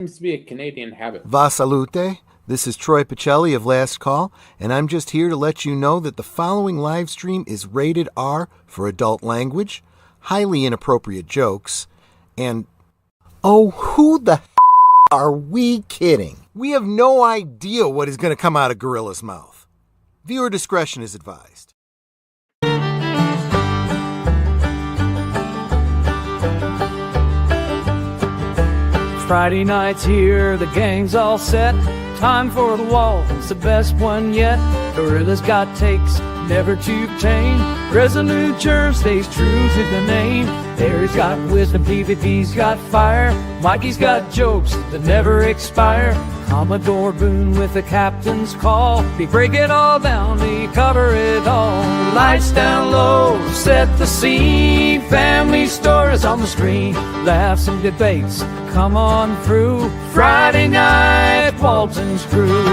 Seems to be a Canadian habit. Va salute. This is Troy Pacelli of Last Call, and I'm just here to let you know that the following live stream is rated R for adult language, highly inappropriate jokes, and oh, who the are we kidding? We have no idea what is going to come out of Gorilla's mouth. Viewer discretion is advised. Friday night's here, the gang's all set. Time for the Waltons, the best one yet. Gorilla's got takes, never too tame. Resolute germ stays true to the name. Harry's got wisdom, PvP's got fire. Mikey's got jokes that never expire. Commodore Boone with the captain's call. We break it all down, we cover it all. Lights down low, set the scene. Family stories on the screen. Laughs and debates, come on through. Friday night, Walton's crew.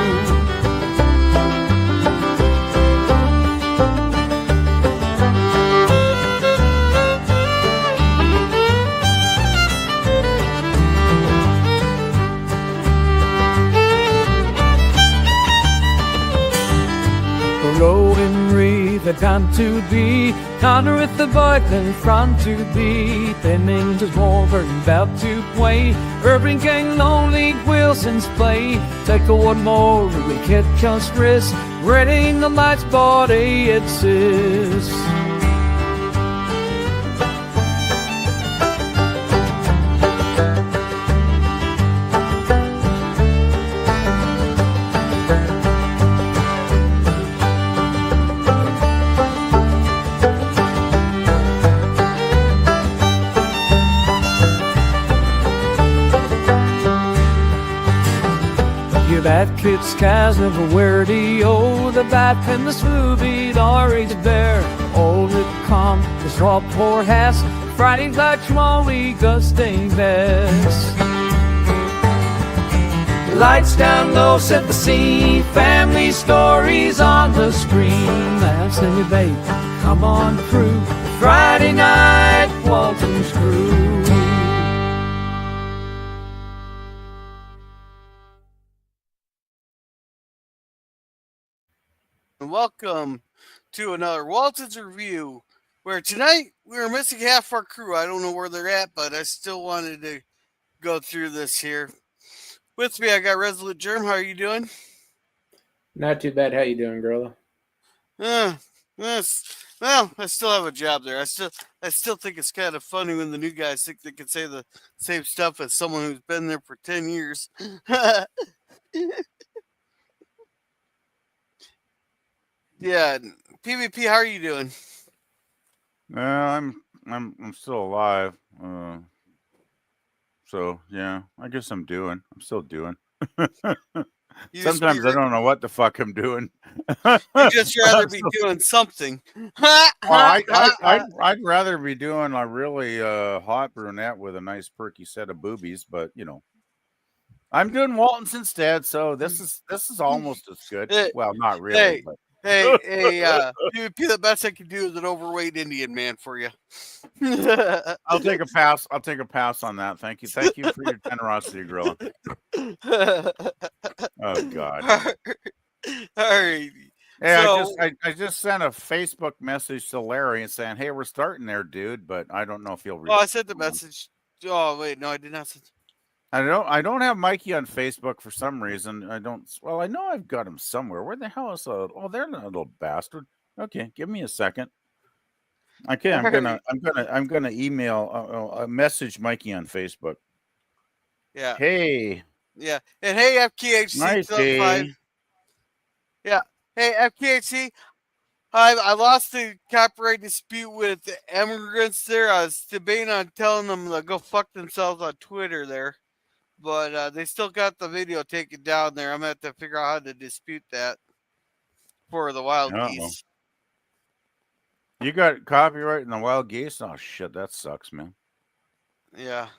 Rolling reef, the time to be. Connor with the buck, then front to be. Pennington's Wolverine about to play. Urban Gang lonely, Wilson's play. Take the one more, we catch us wrist. Ready in the lights, body it says. That kid's skies never wear the old. The bat and the smoothie always bear. Old it come, the straw poor has. Friday's like small week, gusting best. Lights down low, set the scene. Family stories on the screen. Laughs and debate, come on through. Friday night, Walton's crew. Welcome to another Walton's Review, where tonight we are missing half our crew. I don't know where they're at, but I still wanted to go through this here. With me, I got Resolute Germ. How are you doing? Not too bad. How you doing, Gorilla? Yes. Well, I still have a job there. I still think it's kind of funny when the new guys think they can say the same stuff as someone who's been there for 10 years. Yeah, PvP, how are you doing? I'm still alive. So yeah, I guess I'm still doing. Sometimes I don't know what the fuck I'm doing. You'd just rather be doing something. Well, I'd rather be doing a really hot brunette with a nice perky set of boobies, but you know, I'm doing Waltons instead, so this is almost as good. Well, not really, but. Hey, PvP, the best I can do is an overweight Indian man for you. I'll take a pass. I'll take a pass on that. Thank you. Thank you for your generosity, Gorilla. Oh God. All right. Hey, So, I just sent a Facebook message to Larry and saying, "Hey, we're starting there, dude," but I don't know if he'll read. I sent the message. Oh wait, no, I did not send. I don't have Mikey on Facebook for some reason. I don't. Well, I know I've got him somewhere. Where the hell is oh, there's that little bastard. Okay, give me a second. Okay, I'm gonna email a message Mikey on Facebook. Yeah. Hey. Yeah, and hey, FKHC. Nice day. Yeah. Hey, FKHC. I lost the copyright dispute with the immigrants there. I was debating on telling them to go fuck themselves on Twitter there. But they still got the video taken down there. I'm going to have to figure out how to dispute that for the wild geese. You got copyright in the wild geese? Oh, shit. That sucks, man. Yeah.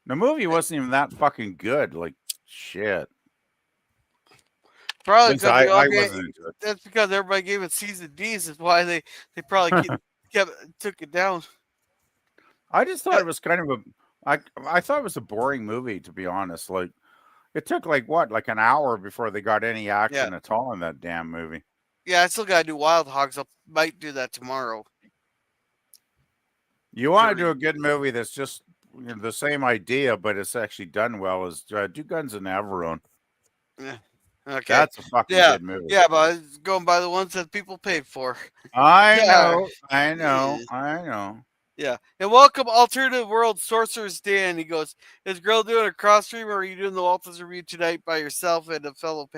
The movie wasn't even that fucking good. Like, shit. Probably because that's because everybody gave it season D's. Is why they probably took it down. I just thought it was kind of I thought it was a boring movie, to be honest. Like, it took like an hour before they got any action at all in that damn movie. Yeah, I still gotta do Wild Hogs. I might do that tomorrow. You want to do a good movie that's just the same idea, but it's actually done well, is do Guns and Navarone. Yeah. Okay. That's a fucking good movie. Yeah, but I was going by the ones that people paid for. I know. Yeah. And welcome, Alternative World Sorcerer's Dan. He goes, is girl doing a cross stream, or are you doing the Waltons review tonight by yourself and a fellow?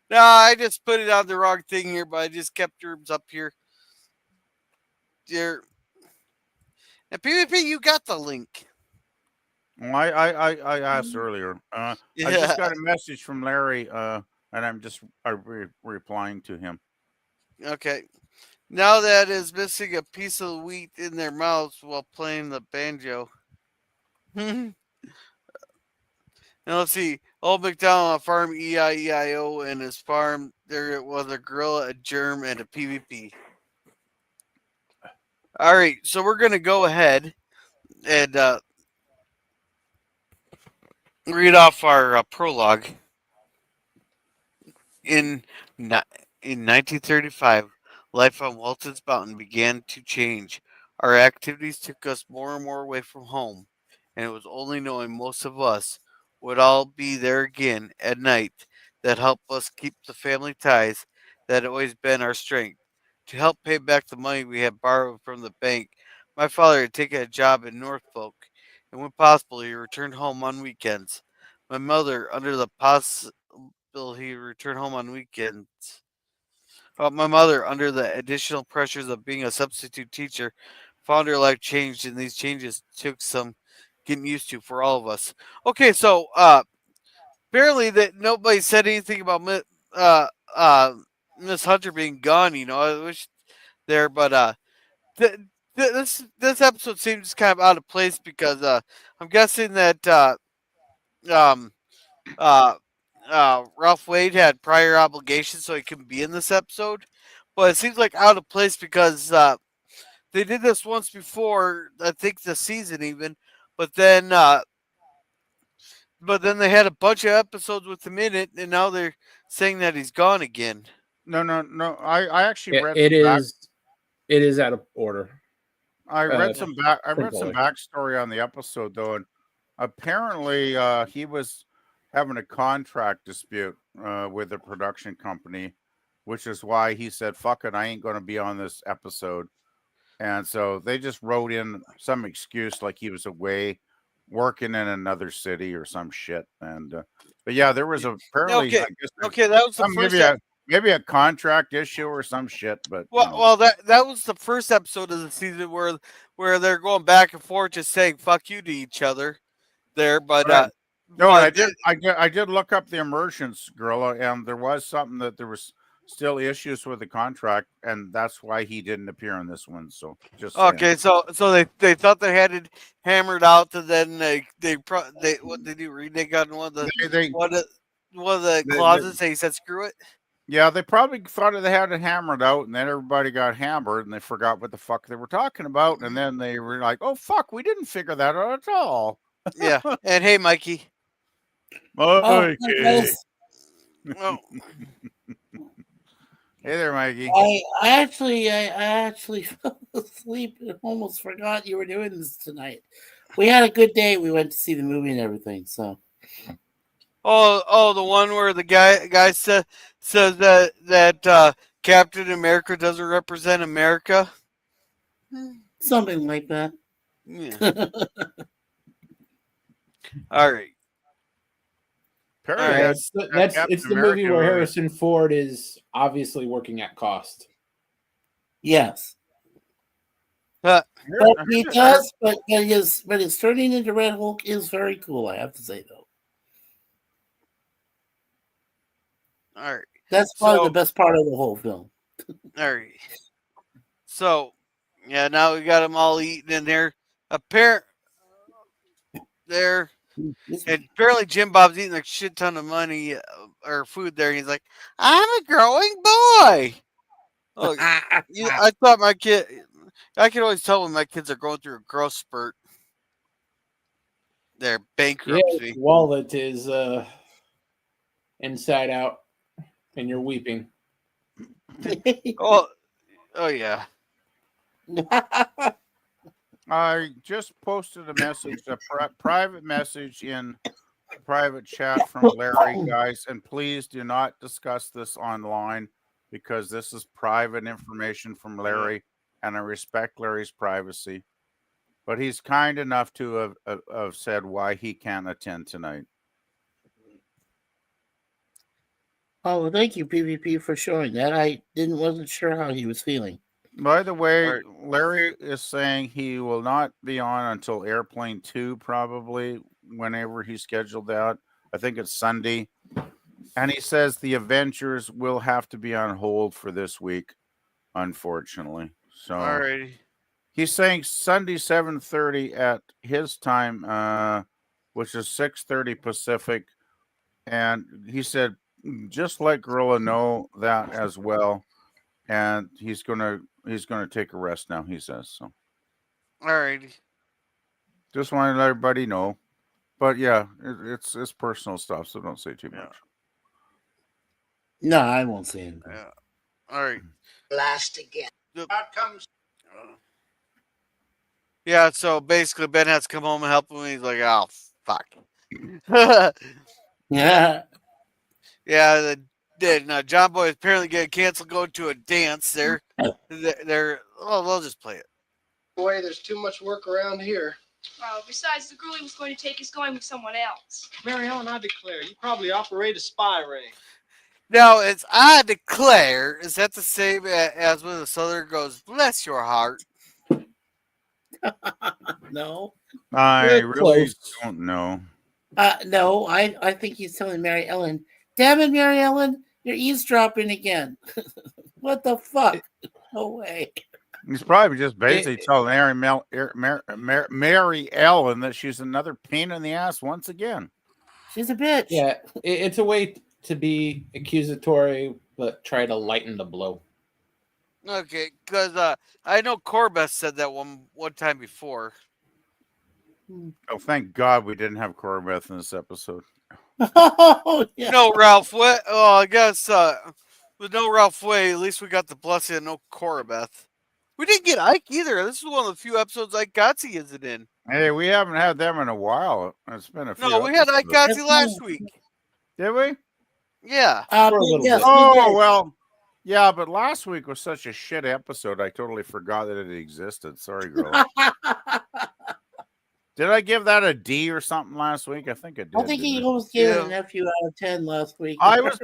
No, I just put it on the wrong thing here, but I just kept yours up here. Dear. And PvP, you got the link. Well, I asked earlier. I just got a message from Larry, and I'm just replying to him. Okay. Now that is missing a piece of wheat in their mouths while playing the banjo. Now let's see. Old McDonald on farm E-I-E-I-O, and his farm there was a gorilla, a germ, and a PvP. All right, so we're gonna go ahead and read off our prologue. In 1935, life on Walton's Mountain began to change. Our activities took us more and more away from home, and it was only knowing most of us would all be there again at night that helped us keep the family ties that had always been our strength. To help pay back the money we had borrowed from the bank, my father had taken a job in Norfolk, and when possible, he returned home on weekends. My mother, under the he returned home on weekends. My mother, under the additional pressures of being a substitute teacher, found her life changed, and these changes took some getting used to for all of us. Okay, so barely that nobody said anything about Miss Hunter being gone. I wish there, but this episode seems kind of out of place because I'm guessing that Ralph Wade had prior obligations, so he couldn't be in this episode. But it seems like out of place because they did this once before, I think this season even. But then they had a bunch of episodes with him in it, and now they're saying that he's gone again. No. I actually read it is out of order. I read some backstory on the episode though, and apparently he was having a contract dispute with the production company, which is why he said, "Fuck it, I ain't going to be on this episode." And so they just wrote in some excuse like he was away working in another city or some shit. And but yeah, there was apparently that was the first maybe a contract issue or some shit. But well, that was the first episode of the season where they're going back and forth, just saying "fuck you" to each other. There, but no, I did look up the Emergence, Gorilla, and there was something that there was still issues with the contract, and that's why he didn't appear in this one. So just okay, so they thought they had it hammered out, and then they what they do renege on one of the clauses. They said screw it. Yeah, they probably thought they had it hammered out, and then everybody got hammered, and they forgot what the fuck they were talking about, and then they were like, "Oh fuck, we didn't figure that out at all." Yeah, and hey, Mikey. Mikey. Oh. Hey there, Mikey. I actually fell asleep and almost forgot you were doing this tonight. We had a good day. We went to see the movie and everything. So. Oh, the one where the guy says that Captain America doesn't represent America. Something like that. Yeah. All right. It's the movie where Harrison Ford is obviously working at cost. Yes. But he does, but his turning into Red Hulk is very cool, I have to say, though. All right. That's probably the best part of the whole film. All right. So, yeah, now we got them all eating in there. And apparently Jim Bob's eating a shit ton of money or food there. And he's like, I'm a growing boy. Look, I thought I can always tell when my kids are going through a growth spurt. their Yeah, bankruptcy. wallet is inside out, and you're weeping. Oh yeah. I just posted a message, a private message in private chat from Larry, guys, and please do not discuss this online because this is private information from Larry, and I respect Larry's privacy. But he's kind enough to have said why he can't attend tonight. Oh, well, thank you, PvP, for showing that. I wasn't sure how he was feeling. By the way, Right. Larry is saying he will not be on until Airplane 2, probably, whenever he scheduled that. I think it's Sunday. And he says the Avengers will have to be on hold for this week, unfortunately. So Alrighty. he's saying Sunday 7:30 at his time, which is 6:30 Pacific. And he said, just let Gorilla know that as well. And he's gonna take a rest now, he says. So Alrighty. just wanted to let everybody know. But yeah, it's personal stuff, so don't say too much. No, I won't say anything. Yeah. Alright. Last again. Outcomes. Yeah, so basically Ben has to come home and help him. And he's like, oh fuck. Yeah. Yeah, John Boy is apparently getting canceled going to a dance there. They'll just play it. Boy, there's too much work around here. Well, besides, the girl he was going to take is going with someone else. Mary Ellen, I declare, you probably operate a spy ring. Now, it's I declare, is that the same as when the Southern goes, bless your heart? No. I We're really close. don't know. No, I think he's telling Mary Ellen, damn it, Mary Ellen, you're eavesdropping again. What the fuck? No way. He's probably just basically telling Mary Ellen that she's another pain in the ass once again. She's a bitch. Yeah, it's a way to be accusatory, but try to lighten the blow. Okay, because I know Corbett said that one time before. Oh, thank God we didn't have Corbeth in this episode. Oh, yeah. No, Ralph Way. Oh, I guess with no Ralph Way, at least we got the blessing of no Corbeth. We didn't get Ike either. This is one of the few episodes Ike Gotsey isn't in. Hey, we haven't had them in a while. It's been a few. No, we had Ike episodes. Gotsey last week. Did we? Yeah. For a little yes, bit. we Oh, did. well, yeah, but last week was such a shit episode. I totally forgot that it existed. Sorry, girl. Did I give that a D or something last week? I think I did. I think he didn't almost gave it Yeah. an FU out of 10 last week. I was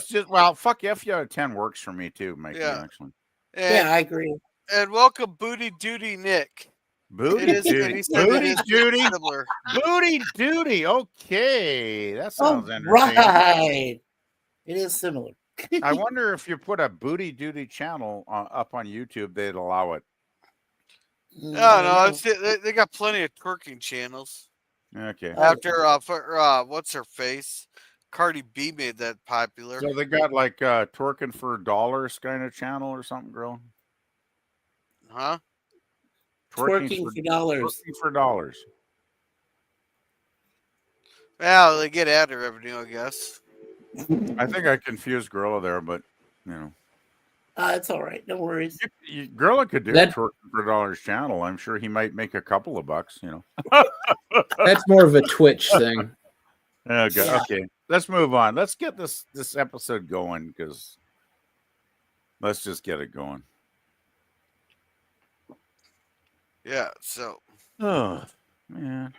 just, well, fuck, F out of 10 works for me too, Mikey, Yeah. actually. And, Yeah, I agree. and welcome Booty Duty Nick. Booty It is- duty. and he said it Booty is duty. similar. Booty duty. Okay. That Oh, sounds entertaining. right. It is similar. I wonder if you put a booty duty channel up on YouTube, they'd allow it. No, they got plenty of twerking channels. Okay. After what's her face? Cardi B made that popular. So they got like twerking for dollars kind of channel or something, girl? Huh? Twerking for dollars. Twerking for dollars. Well, they get ad revenue, I guess. I think I confused Gorilla there, but you know. It's all right. No worries. Gorilla could do That- a twerking for dollars channel. I'm sure he might make a couple of bucks, you know. That's more of a Twitch thing. Okay, Yeah. okay. Let's move on. Let's get this episode going because let's just get it going. Yeah, so Oh man.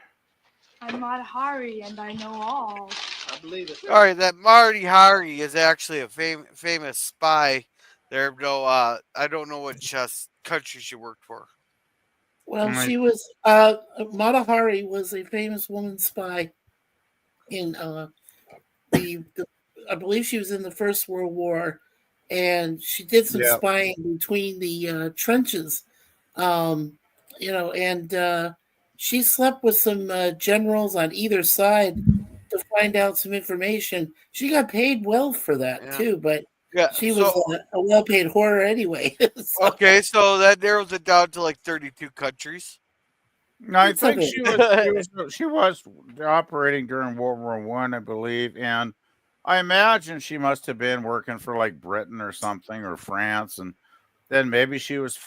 I'm Mata Hari, and I know all. I believe it. all right, that Marty Hari is actually a famous spy. There, no, I don't know which country she worked for. Well, Right. she was Mata Hari was a famous woman spy in the I believe she was in the First World War, and she did some Yeah. spying between the trenches, and she slept with some generals on either side to find out some information. She got paid well for that Yeah. too, but Yeah, she was a well-paid whore anyway. So- okay. So that narrows it down to like 32 countries. No, I It's a think bit. she was operating during World War One, I believe, and I imagine she must have been working for like Britain or something or France, and then maybe she was,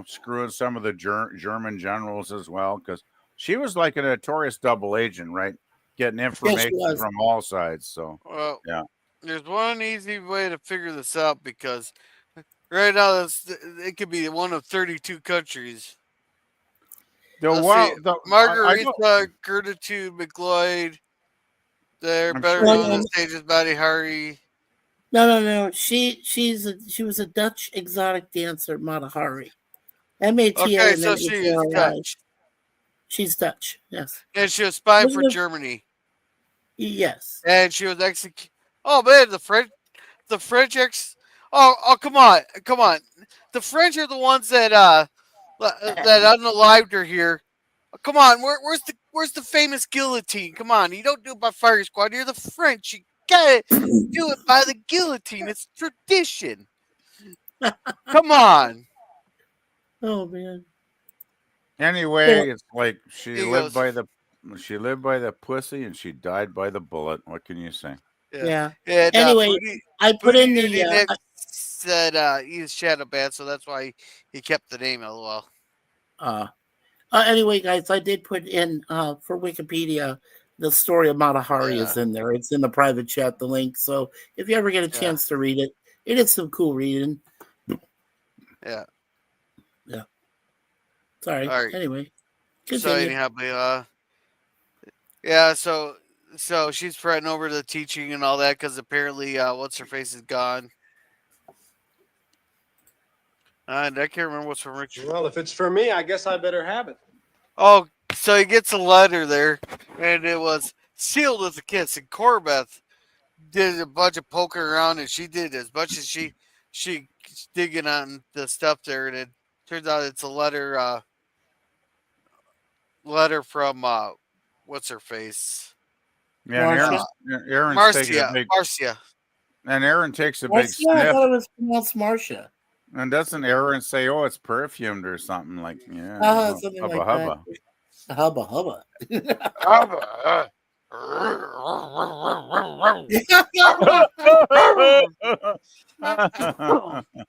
screwing some of the German generals as well, because she was like a notorious double agent, right? Getting Yes, she information was. from all sides. So Well, yeah, there's one easy way to figure this out because right now it could be one of 32 countries. Let's see, I don't. Margarita, Gertrude McLeod, they're I'm better sure. No, known no, as Stages Buddy Hari. no. She was a Dutch exotic dancer, Mata Hari. Okay, MATA and so then she is HRI. Dutch. She's Dutch. Yes. And she was spying for Elizabeth- Germany. Yes. And she was executed. Oh man, the French oh come on. The French are the ones that unalived her here. Come on, where's the famous guillotine? Come on, you don't do it by fire squad. You're the French. You gotta do it by the guillotine. It's tradition. Come on. Oh man. Anyway, it's like she He lived goes- by the pussy and she died by the bullet. What can you say? Yeah. And, Anyway, I put in the Nick said he's shadow bad, so that's why he kept the name. LOL. anyway, guys, I did put in for Wikipedia the story of Mata Hari is in there. It's in the private chat, the link. So if you ever get a chance to read it, it is some cool reading. Yeah. Sorry. All right. Anyway. So Continue. anyhow, so she's fretting over the teaching and all that because apparently what's her face is gone. And I can't remember what's from Richard. Well, if it's for me, I guess I better have it. Oh, so he gets a letter there, and it was sealed with a kiss. And Corbeth did a bunch of poking around, and she did as much as she digging on the stuff there, and it turns out it's a letter from what's her face? Yeah, and Marcia? Aaron's taking a big, Marcia. and Aaron takes a big Marcia, I sniff. thought it was pronounced Marcia. And doesn't Aaron say, "Oh, it's perfumed" or something like, Something hubba like hubba. that. Hubba hubba.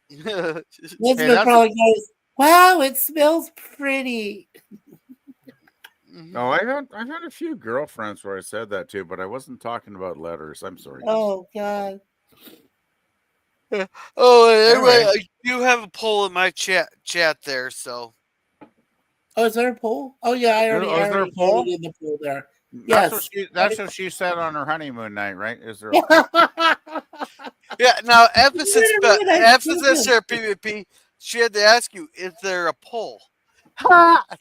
Elizabeth probably goes, "Wow, it smells pretty." No, I've had a few girlfriends where I said that too, but I wasn't talking about letters. I'm sorry. Oh God. Oh, anyway, Anyway. I do have a poll in my chat there, so Oh, is there a poll? Oh yeah, I already, Oh, is I there a already poll? voted in the poll there. That's what she said on her honeymoon night, right? Is there? yeah. Now emphasis Wait a minute, emphasis there, PvP. She had to ask you, is there a poll? Well,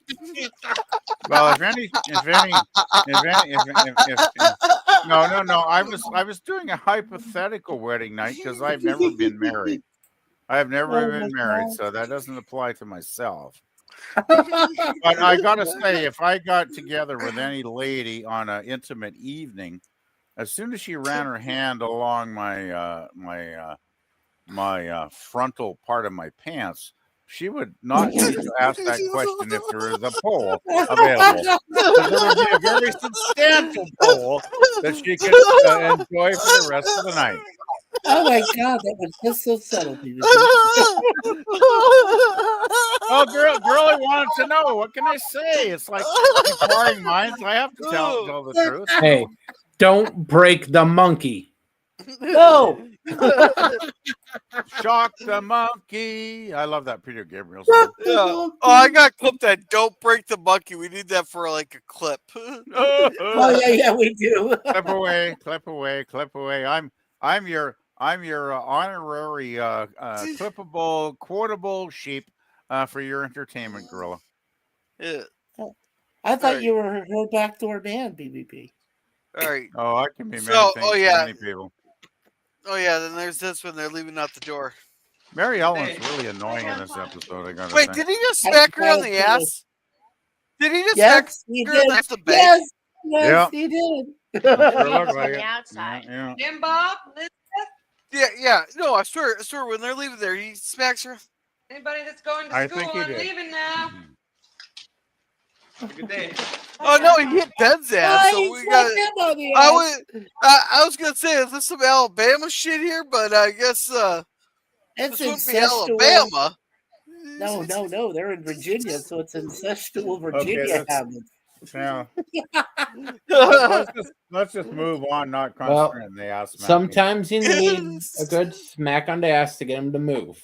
no. I was doing a hypothetical wedding night because I've never been married. I have never been married, so that doesn't apply to myself. But I gotta say, if I got together with any lady on an intimate evening, as soon as she ran her hand along my frontal part of my pants, she would not need to ask that question if there is a pole available. There would be a very substantial pole that she could enjoy for the rest of the night. Oh my God, that was just so subtle, people. Oh, girlie wanted to know. What can I say? It's like inquiring minds. I have to tell the truth. Hey, don't break the monkey. No. Shock the monkey. I love that Peter Gabriel song. Yeah. Oh, I got clipped that. Don't break the monkey. We need that for like a clip. Oh yeah, we do. Clip away. I'm your honorary clippable, quotable sheep for your entertainment, Gorilla. Yeah. I thought Right. you were her backdoor man, BBP. All right. Oh, I can be many So, things oh, to yeah. many people. Oh yeah. Then there's this when they're leaving out the door. Mary Ellen's really annoying in this episode. I gotta Wait, say. did he just smack her on the ass? Did he just smack Yes, he her? did. That's the bait. Yes, Yeah. he did. Sure looked like on the it. outside. Yeah. Jim Bob, Yeah. No, I swear. When they're leaving there, he smacks her. anybody that's going to I school, think he I'm did. leaving now. Have a good day. Oh no, he hit Ben's ass. So he we smacked got. him on the I was gonna say, is this some Alabama shit here? But I guess It's this wouldn't be incestual. Alabama. No. They're in Virginia, so it's incestual Okay, Virginia that's- habits. Yeah. let's just move on, not Well, concentrate on the ass smacking. Sometimes you need a good smack on the ass to get him to move.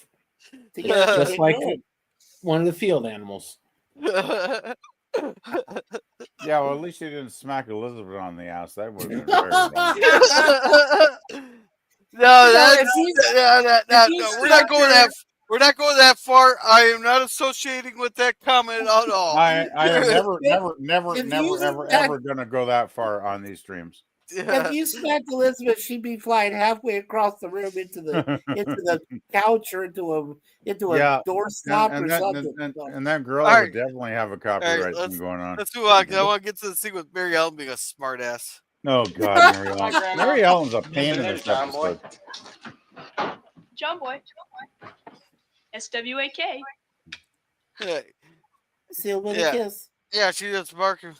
Just like one of the field animals. Yeah, well, at least you didn't smack Elizabeth on the ass. That would have been very wrong. No, we're not going that. We're not going that far. I am not associating with that comment at all. I am never, If you ever going to go that far on these streams. If you smacked Elizabeth, she'd be flying halfway across the room into the couch or into a doorstop or something. And that girl All would definitely have a copyright thing going on. Let's move on, because I want to get to the scene with Mary Ellen being a smart ass. Oh God, Mary Ellen. Mary Ellen's a pain in this episode. John Boy. SWAK. Seal with a kiss. Yeah, she just barking.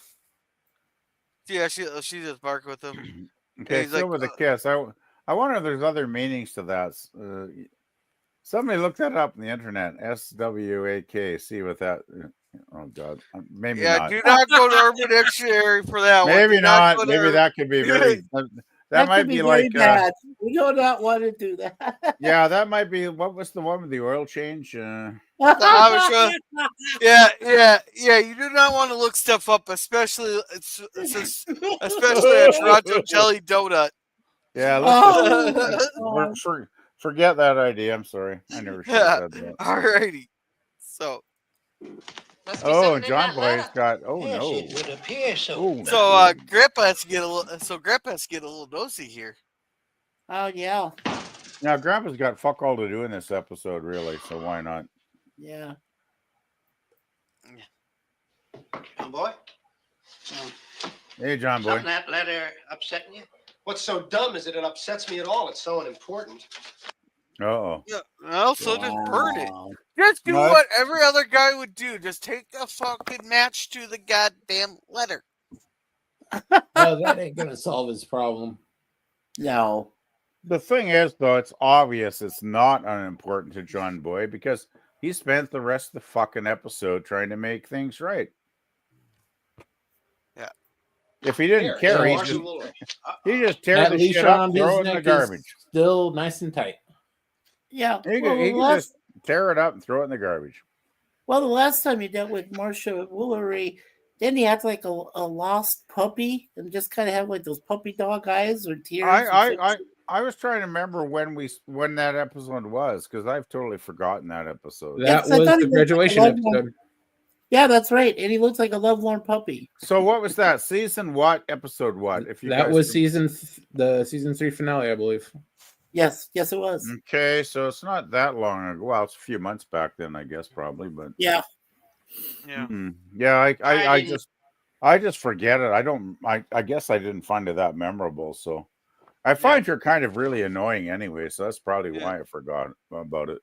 Yeah, she just barking with him. Okay, still with a kiss. I wonder if there's other meanings to that. Somebody look that up on the internet. SWAK. See what that. Oh God, maybe not. Yeah, do not go to Urban Dictionary for that one. Maybe not. Maybe that could be very. That might be like. Bad. We do not want to do that. Yeah, that might be. What was the one with the oil change? Yeah. You do not want to look stuff up, especially a Toronto jelly donut. Yeah. Forget that idea. I'm sorry. I never should have said that. Alrighty. So. Oh, John Boy's got. Oh Yes, no. it would appear so. Oh, So Grandpa has to get a little. So Grandpa has to get a little nosy here. Oh yeah. Now Grandpa's got fuck all to do in this episode, really. So why not? Yeah. John Boy, Hey, John Boy. something that letter upsetting you? What's so dumb is that it upsets me at all. It's so unimportant. Oh. Yeah. Well, so just burn it. Wow. Just do No, what every other guy would do. Just take a fucking match to the goddamn letter. No, that ain't gonna solve his problem. No. The thing is, though, it's obvious it's not unimportant to John Boy because he spent the rest of the fucking episode trying to make things right. Yeah. If he didn't care, he just tear That the leash shit up, around his throw it in the neck garbage. is still nice and tight. Yeah. He Well, can just tear it up and throw it in the garbage. the last time he dealt with Marcia Woolery, then he had like a lost puppy and just kind of have like those puppy dog eyes or tears. I was trying to remember when that episode was because I've totally forgotten that episode. That Yes, I was thought the he was graduation like a episode. Yeah, that's right. And he looks like a lovelorn puppy. So what was that season? What episode? What? If you That guys was can- the season 3 finale, I believe. Yes, it was. Okay, so it's not that long ago. Well, it's a few months back then, I guess, probably. But Yeah. Yeah. yeah, I just forget it. I guess I didn't find it that memorable. So I find her kind of really annoying anyway. So that's probably why I forgot about it.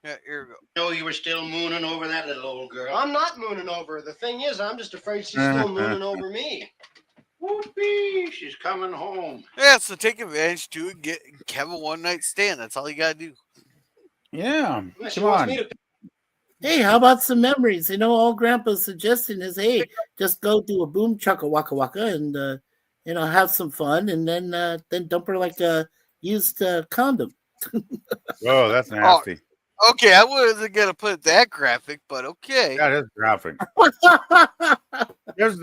Yeah, here we go. No, you were still mooning over that little old girl. I'm not mooning over her. The thing is, I'm just afraid she's still mooning over me. Whoopee, she's coming home. Yeah, so take advantage to it. Get Kevin one night stand. That's all you gotta do. Yeah, She come wants on. me to Hey, how about some memories? All Grandpa's suggesting is, hey, just go do a boom chaka waka waka and have some fun and then dump her like a used condom. Oh, that's nasty. Okay, I wasn't gonna put it that graphic, but okay. That is graphic. There's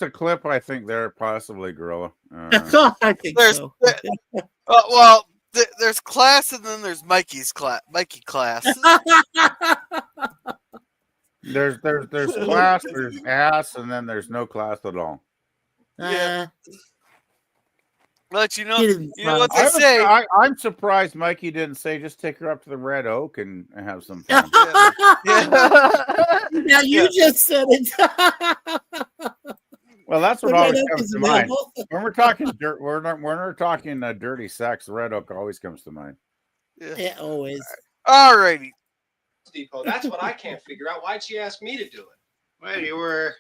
a clip I think there possibly, Gorilla. I think There's so. there's class and then there's Mikey class. There's class, there's ass, and then there's no class at all. Yeah. But you know Kidding, what they say. I'm surprised Mikey didn't say just take her up to the Red Oak and have some fun. Now you just said it. Well, that's what The always Red Oak comes is to mind. available. When we're talking dirt, when we're talking dirty sex, the Red Oak always comes to mind. Yeah, always. Alrighty. Depot. That's what I can't figure out. Why'd she ask me to do it? Well, you were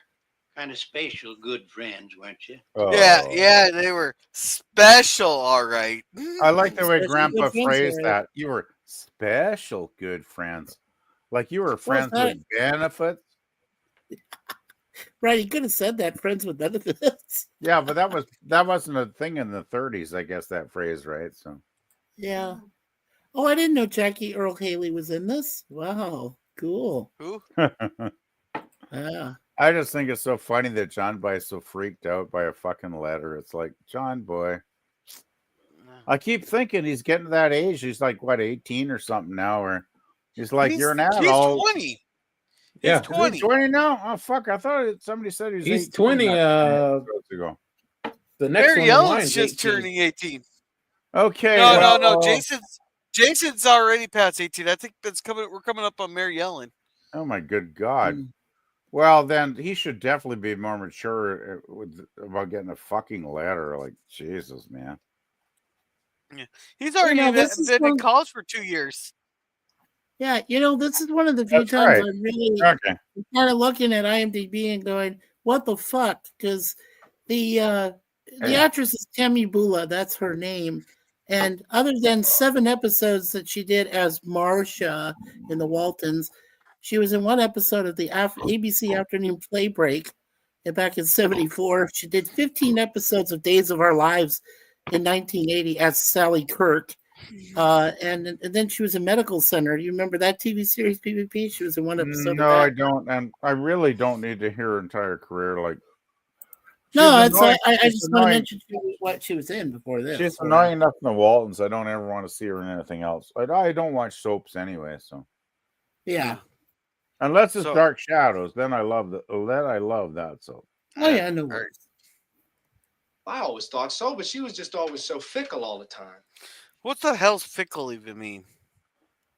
kind of special good friends, weren't you? Oh. Yeah, they were special, all right. I like the way Special Grandpa good friends, phrased all right. that. You were special good friends. Like you were friends that- with benefits. Right, he could have said that, friends with benefits. Yeah, but that wasn't a thing in the 30s, I guess, that phrase, right? So Yeah. Oh, I didn't know Jackie Earl Haley was in this. Wow, cool. Who? Yeah. I just think it's so funny that John Boy is so freaked out by a fucking letter. It's like, John Boy. I keep thinking he's getting to that age. He's like, what, 18 or something now? Or he's like, you're an adult. He's 20. Yeah. He's 20. 20 now? Oh, fuck. I thought somebody said he was He's 18 20. ago. The next Mary one in Ellen's line's just 18. turning 18. Okay. No. Jason's already past 18. I think we're coming up on Mary Ellen. Oh, my good God. Well, then he should definitely be more mature about getting a fucking letter. Like, Jesus, man. Yeah. He's already been in college for 2 years. Yeah, this is one of the few That's times right. I'm really Okay. kind of looking at IMDb and going, what the fuck? Because the actress is Tammy Bula, that's her name. And other than 7 episodes that she did as Marcia in the Waltons, she was in one episode of the ABC Afternoon Play Break back in 1974. She did 15 episodes of Days of Our Lives in 1980 as Sally Kirk. And then she was in Medical Center. You remember that TV series, PvP? She was in one episode No, of that. I don't. And I really don't need to hear her entire career. Like, No, she's annoying- I she's just want to annoying. mention what she was in before this. She's annoying enough in the Waltons. I don't ever want to see her in anything else. I don't watch soaps anyway, so Yeah. unless it's So- Dark Shadows, then I love that soap. Oh yeah, no worries. I always thought so, but she was just always so fickle all the time. What the hell's fickle even mean?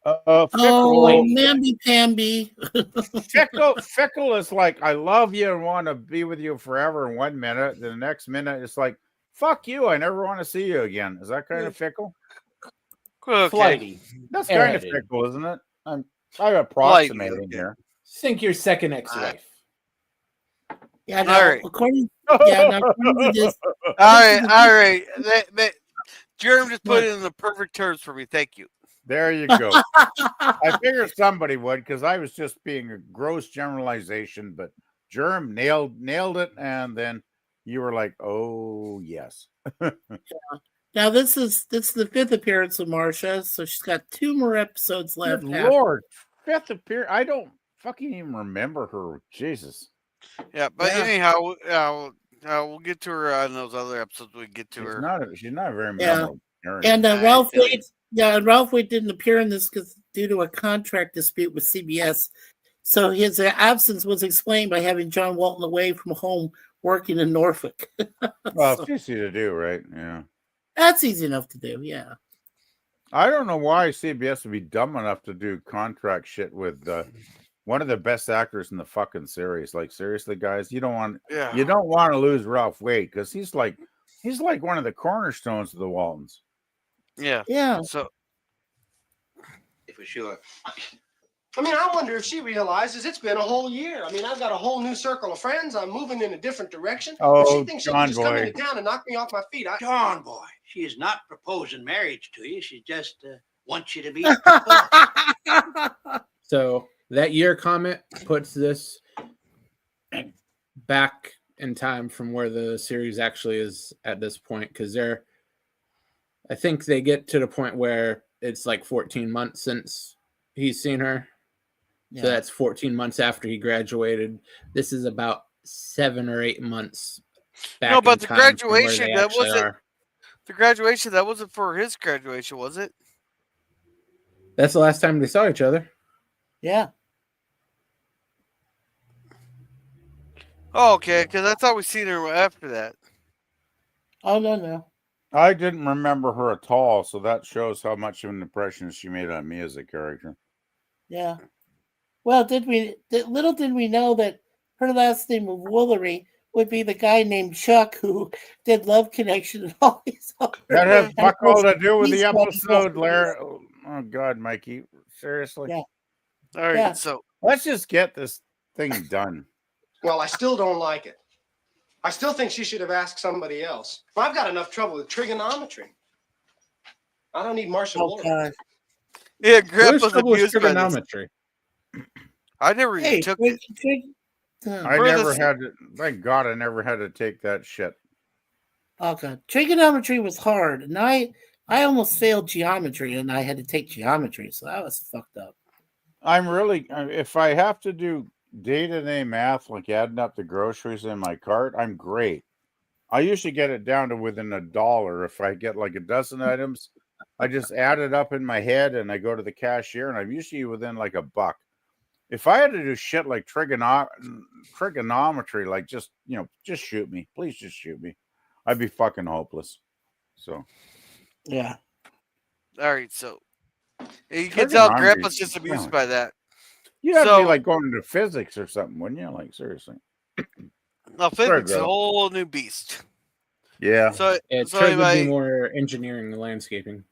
Oh, Fickle, mamby-pamby. fickle is like I love you and want to be with you forever in 1 minute. The next minute it's like fuck you, I never want to see you again. Is that kind of fickle? Okay. Flighty. That's kind of Arrogant. fickle, isn't it? I'm approximating here. Think your second ex-wife. Yeah, no, All right. according to this, All right. Jerem just put it in the perfect terms for me. Thank you. There you go. I figured somebody would because I was just being a gross generalization, but Germ nailed it, and then you were like, "Oh yes." now this is the 5th appearance of Marcia, so she's got 2 more episodes left. Good Lord, 5th appearance. I don't fucking even remember her. Jesus. Yeah, but Yeah. anyhow, we'll get to her on those other episodes. We get to her. She's not a very Yeah. memorable character. And Ralph Waite, Ralph Waite didn't appear in this because due to a contract dispute with CBS. So his absence was explained by having John Walton away from home working in Norfolk. Well, it's easy to do, right? Yeah. That's easy enough to do. Yeah. I don't know why CBS would be dumb enough to do contract shit with one of the best actors in the fucking series. Like, seriously, guys, you don't want to lose Ralph Waite because he's like one of the cornerstones of the Waltons. Yeah. Yeah. So For sure. I mean, I wonder if she realizes it's been a whole year. I mean, I've got a whole new circle of friends. I'm moving in a different direction. If she thinks she can just come into town and knock me off my feet, John boy, she is not proposing marriage to you. She just wants you to be. So that year comment puts this back in time from where the series actually is at this point, because I think they get to the point where it's like 14 months since he's seen her. Yeah. So that's 14 months after he graduated. This is about 7 or 8 months back. No, but in the time from where graduation, they that actually wasn't- are. the graduation, that wasn't for his graduation, was it? That's the last time they saw each other. Yeah. Oh, okay, because I thought we seen her after that. Oh no. I didn't remember her at all, so that shows how much of an impression she made on me as a character. Yeah. Well, little did we know that her last name of Woolery would be the guy named Chuck who did Love Connection and all these other. That has and fuck all to do with he's the one of episode, those- Larry. Oh God, Mikey, seriously. Yeah. All right, Yeah. so Let's just get this thing done. Well, I still don't like it. I still think she should have asked somebody else. Well, I've got enough trouble with trigonometry. I don't need Marcia Woolery. Yeah, Where's Grandpa's trouble with abused by this. trigonometry? I never even took it. I never had to. Thank God, I never had to take that shit. Okay, trigonometry was hard, and I almost failed geometry, and I had to take geometry, so that was fucked up. I'm really, if I have to do day-to-day math, like adding up the groceries in my cart, I'm great. I usually get it down to within $1. If I get like a dozen items, I just add it up in my head and I go to the cashier and I'm usually within like $1. If I had to do shit like trigonometry, like just shoot me. Please just shoot me. I'd be fucking hopeless. So. Yeah. All right, so you can tell Grandpa's just abused by that. You'd have to be like going into physics or something, wouldn't you? Like, seriously. No, physics is a whole new beast. Yeah. So Trig would be more engineering and landscaping.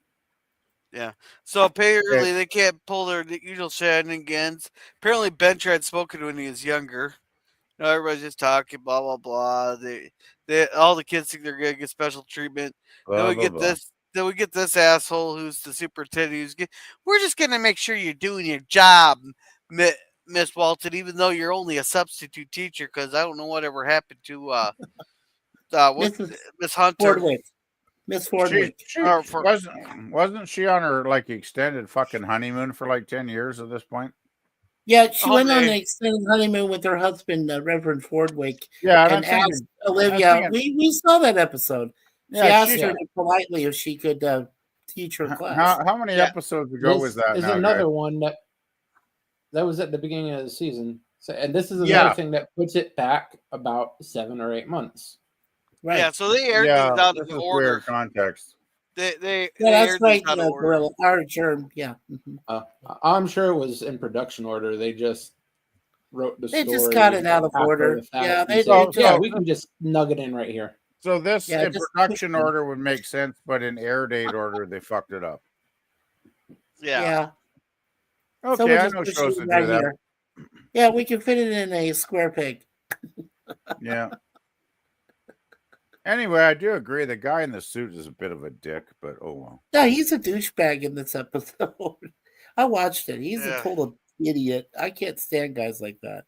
Yeah. So apparently they can't pull their usual shenanigans. Apparently Ben tried smoking when he was younger. You know, everybody's just talking, blah blah blah. They all the kids think they're gonna get special treatment. Then we get this. Then we get this asshole who's the superintendent. We're just gonna make sure you're doing your job, Miss Walton, even though you're only a substitute teacher, because I don't know whatever happened to Miss Hunter. Miss Fordwick. Wasn't she on her like extended fucking honeymoon for like 10 years at this point? Yeah, she went on an extended honeymoon with her husband, Reverend Fordwick. Yeah, and asked Olivia. We saw that episode. She asked her politely if she could teach her class. How many episodes ago was that? There's another one that was at the beginning of the season. So, and this is another thing that puts it back about 7 or 8 months. Right. Yeah, so they aired things out of order. Weird context. They that's right. Gorilla, our term. Yeah. Mm-hmm. I'm sure it was in production order. They just wrote the story. They just got it out of order. Yeah, we can just nug it in right here. So this in production order would make sense, but in air date order, they fucked it up. Yeah. Okay, I know shows that do that. Here. Yeah, we can fit it in a square peg. Yeah. Anyway, I do agree. The guy in the suit is a bit of a dick, but oh well. No, he's a douchebag in this episode. I watched it. He's a total idiot. I can't stand guys like that.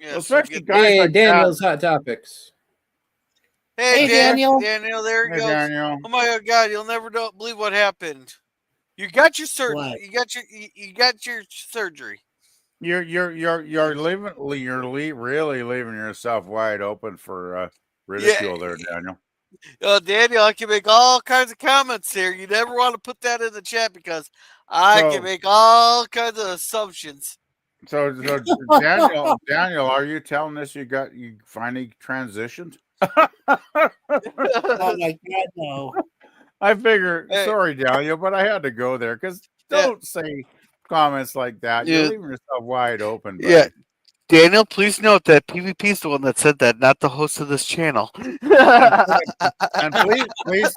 Yeah, well, especially guys like Daniel's Hot Topics. Hey, Daniel. Daniel, there he goes. Daniel. Oh my God, you'll never believe what happened. You got your surgery. You got your surgery. You're really leaving yourself wide open for ridicule there, Daniel. Daniel, I can make all kinds of comments here. You never want to put that in the chat because I can make all kinds of assumptions. So Daniel, are you telling us you finally transitioned? Oh my God, no. I figure, sorry, Daniel, but I had to go there because don't say comments like that. You're leaving yourself wide open. But... Yeah. Daniel, please note that PvP is the one that said that, not the host of this channel. And please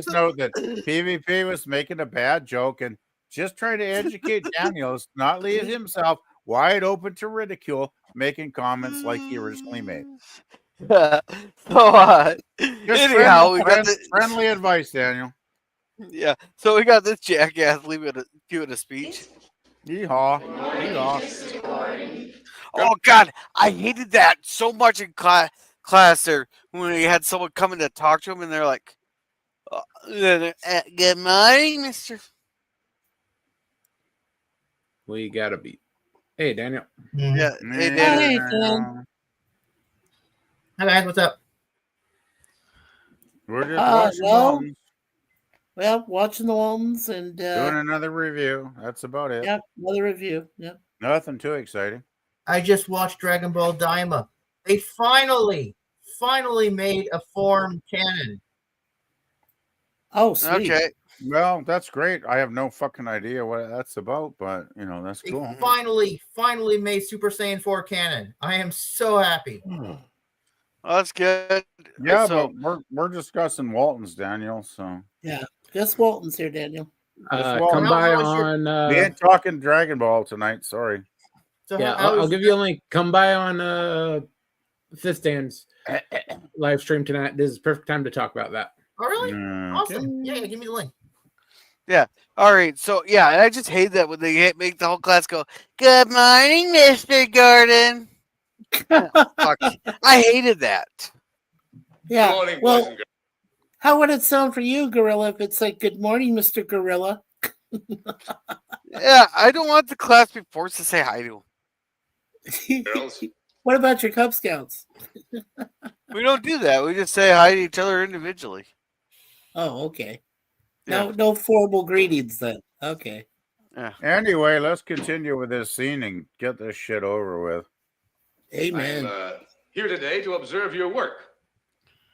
note that PvP was making a bad joke and just trying to educate Daniel, not leave himself wide open to ridicule, making comments like he originally made. Anyhow, we got friendly advice, Daniel. Yeah, so we got this jackass giving a speech. Yeehaw. Oh God, I hated that so much in class there when we had someone coming to talk to him and they're like, "Good morning, Mister." We gotta be. Hey, Daniel. Yeah. Hey, Daniel. Hi guys, what's up? We're just watching the Waltons. Well, watching the Waltons and doing another review. That's about it. Yep, another review. Yep. Nothing too exciting. I just watched Dragon Ball Daima. They finally made a form canon. Oh, sweet. Okay. Well, that's great. I have no fucking idea what that's about, but that's cool. They finally made Super Saiyan 4 canon. I am so happy. Oh, that's good. Yeah, but we're discussing Waltons, Daniel. So yeah, just Waltons here, Daniel. Come by on. We ain't talking Dragon Ball tonight. Sorry. So yeah, I'll give you a link. Come by on Fifth Stand's live stream tonight. This is the perfect time to talk about that. Oh, really? Okay. Awesome. Yeah, give me the link. Yeah. All right. So, yeah, and I just hate that when they make the whole class go, "Good morning, Mr. Gordon." Fuck. I hated that. Yeah. Good morning, boys Well, and girls. how would it sound for you, Gorilla, if it's like, "Good morning, Mr. Gorilla"? Yeah, I don't want the class to be forced to say hi to him. Girls. What about your Cub Scouts? We don't do that. We just say hi to each other individually. Oh, okay. Yeah. No formal greetings then. Okay. Yeah. Anyway, let's continue with this scene and get this shit over with. Amen. I'm here today to observe your work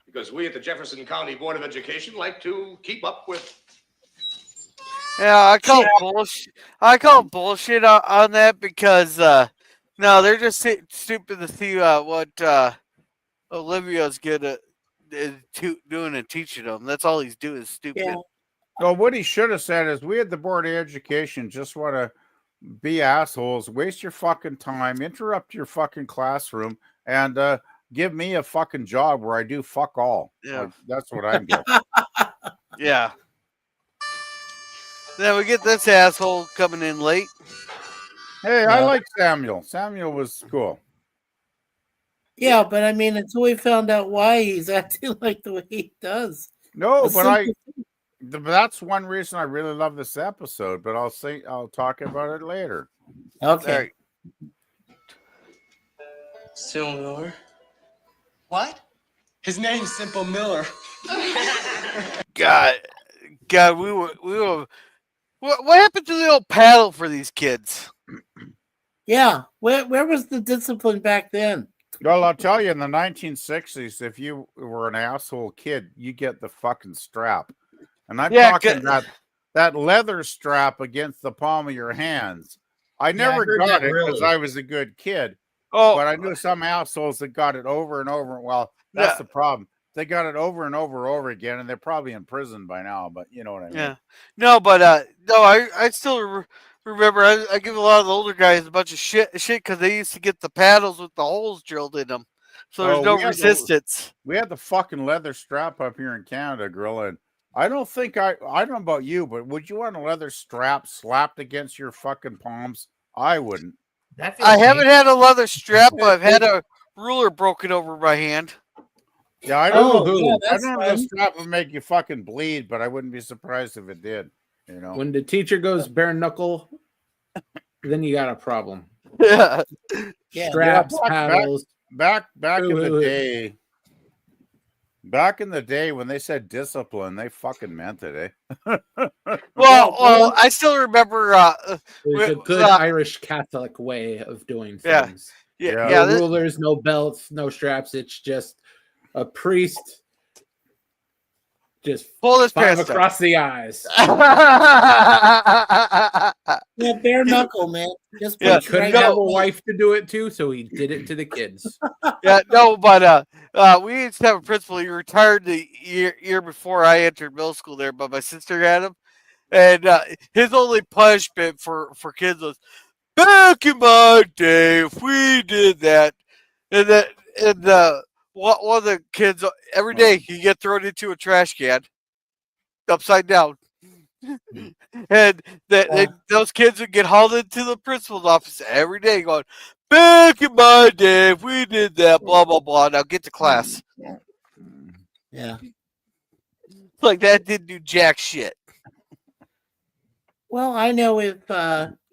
because we at the Jefferson County Board of Education like to keep up with. Yeah, I call bullshit. I call bullshit on that because no, they're just stupid to see what Olivia's good at doing and teaching them. That's all he's doing is stupid. Yeah. So what he should have said is, we at the Board of Education just want to be assholes, waste your fucking time, interrupt your fucking classroom, and give me a fucking job where I do fuck all. Yeah. Like, that's what I'm getting. Yeah. Then we get this asshole coming in late. Hey, I like Samuel. Samuel was cool. Yeah, but I mean, until we found out why he's acting like the way he does. No, A but simple that's one reason I really love this episode, but I'll talk about it later. Okay. Simple Miller. What? His name's Simple Miller. God, we were. What happened to the old paddle for these kids? Yeah, where was the discipline back then? Well, I'll tell you, in the 1960s, if you were an asshole kid, you get the fucking strap. And I'm talking that leather strap against the palm of your hands. I never got it because I was a good kid. Oh, but I knew some assholes that got it over and over. Well, that's the problem. They got it over and over again, and they're probably in prison by now. But you know what I mean? Yeah. No, but no, I still remember. I give a lot of the older guys a bunch of shit because they used to get the paddles with the holes drilled in them, so there's no resistance. We had the fucking leather strap up here in Canada, Gorilla. And I don't don't know about you, but would you want a leather strap slapped against your fucking palms? I wouldn't. I haven't had a leather strap, but I've had a ruler broken over my hand. Yeah, I don't know. I don't know if the strap would make you fucking bleed, but I wouldn't be surprised if it did. You know, when the teacher goes bare knuckle, then you got a problem. Yeah, straps, paddles. Back in the day. Back in the day when they said discipline, they fucking meant it, eh? well, I still remember. There's a good Irish Catholic way of doing things. Yeah. No rulers, no belts, no straps. It's just a priest just pull his pants across the eyes. Yeah, bare knuckle, man. Just he couldn't have a wife to do it too, so he did it to the kids. Yeah, no, but we used to have a principal. He retired the year before I entered middle school there, but my sister had him, and his only punishment for kids was, back in my day, if we did that, and one of the kids every day he get thrown into a trash can, upside down. And those kids would get hauled into the principal's office every day going, back in my day, if we did that, blah, blah, blah. Now get to class. Yeah. Like that didn't do jack shit. Well, I know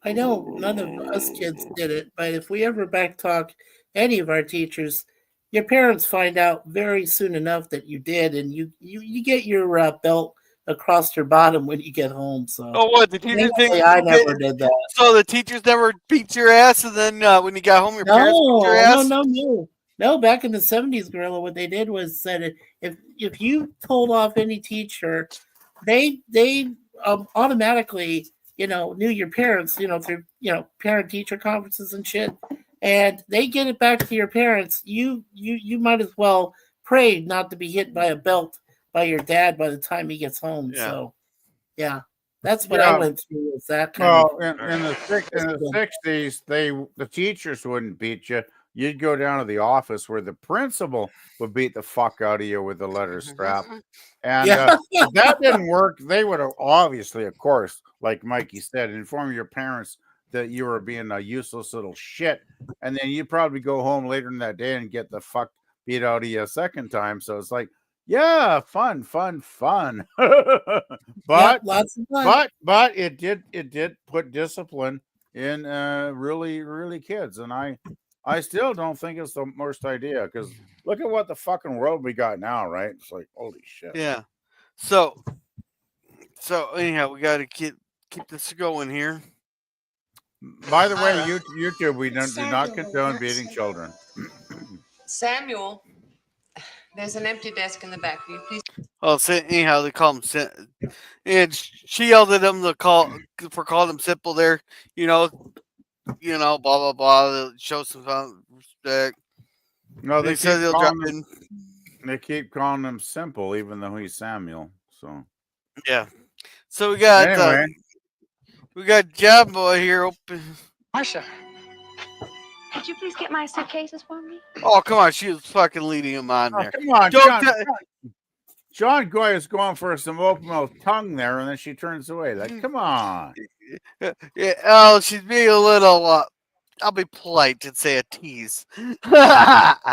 I know none of us kids did it, but if we ever backtalk any of our teachers, your parents find out very soon enough that you did, and you get your belt across your bottom when you get home. So what the teachers think? I never did that. So the teachers never beat your ass, and then when you got home, your parents beat your ass. No. Back in the 70s, Gorilla, what they did was said if you told off any teacher, they automatically knew your parents, through parent teacher conferences and shit, and they get it back to your parents. You might as well pray not to be hit by a belt by your dad by the time he gets home. Yeah. So, yeah, that's what I went through. Was that kind well, of in the 60s, the teachers wouldn't beat you. you'd go down to the office where the principal would beat the fuck out of you with the letter strap. And if that didn't work, they would have obviously, of course, like Mikey said, inform your parents that you were being a useless little shit. And then you'd probably go home later in that day and get the fuck beat out of you a second time. So it's like, yeah, fun. But lots of fun. But it did put discipline in really kids. And I still don't think it's the worst idea, because look at what the fucking world we got now, right? It's like, holy shit. Yeah. So anyhow, we got to keep this going here. By the way, YouTube, we do not condone beating children. Samuel, there's an empty desk in the back. Will you please? Well, anyhow, they call him, and she yelled at him for calling him simple there. Blah blah blah. Show some respect. No, they said they'll drop in. They keep calling him simple, even though he's Samuel. So yeah. So we got Job Boy here. Open. Marcia, could you please get my suitcases for me? Oh, come on. She was fucking leading him on there. Come on, John Goy is going for some open mouth tongue there, and then she turns away. Like, come on. Yeah. Oh, she's being a little. I'll be polite and say a tease. I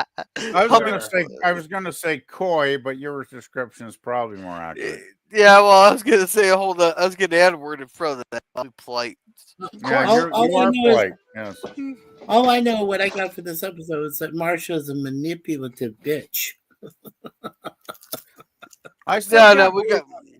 was gonna say coy, but your description is probably more accurate. Yeah, well, I was gonna say hold on. I was gonna add a word in front of that. I'll be polite. Yeah, you are polite. Yes. All I know, what I got for this episode, is that Marcia is a manipulative bitch.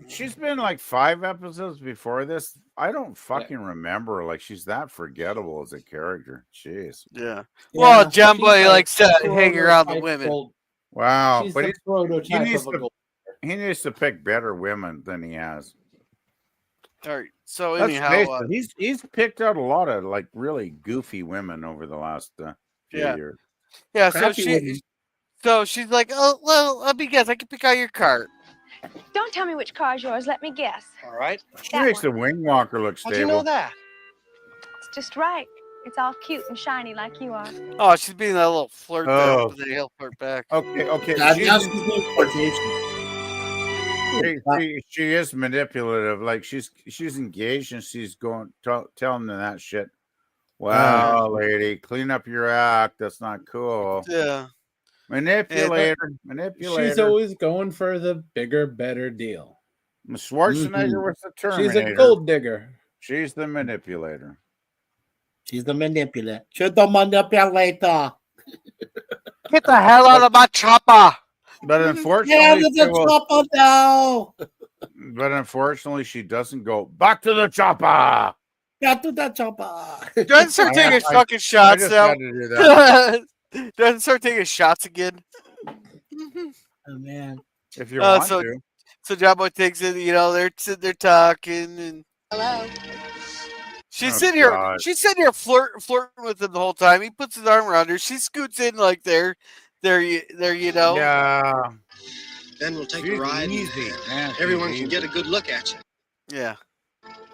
She's been like 5 episodes before this. I don't fucking remember. Like, she's that forgettable as a character. Jeez. Yeah. Well, John Boy likes to hang around the women. Wow. She's But the prototype of a gold. he needs to pick better women than he has. All right. So Let's anyhow, face it, he's picked out a lot of like really goofy women over the last few years. Yeah. So she's like, oh well, let me guess. I can pick out your car. Don't tell me which car is yours. Let me guess. All right. She makes the wing walker look stable. How'd you know that? It's just right. It's all cute and shiny like you are. Oh, she's being that little flirt there. But then he'll flirt back. Okay. She is manipulative. Like she's engaged and she's going telling them that shit. Wow, lady, clean up your act. That's not cool. Yeah. Manipulator. She's always going for the bigger, better deal. Schwarzenegger was the Terminator. She's a gold digger. She's the manipulator. She's the manipulator. She's the manipulator. Get the hell out of my chopper. But unfortunately, But unfortunately, she doesn't go back to the chopper. Back to the chopper. Doesn't start taking fucking shots now. Doesn't start taking shots again. Oh man! If you want to. So John Boy takes it. They're sitting there talking, and hello. She's sitting here flirting with him the whole time. He puts his arm around her. She scoots in like there. Yeah. Then we'll take a ride. Easy. Man, Everyone can get a good look at you. Yeah.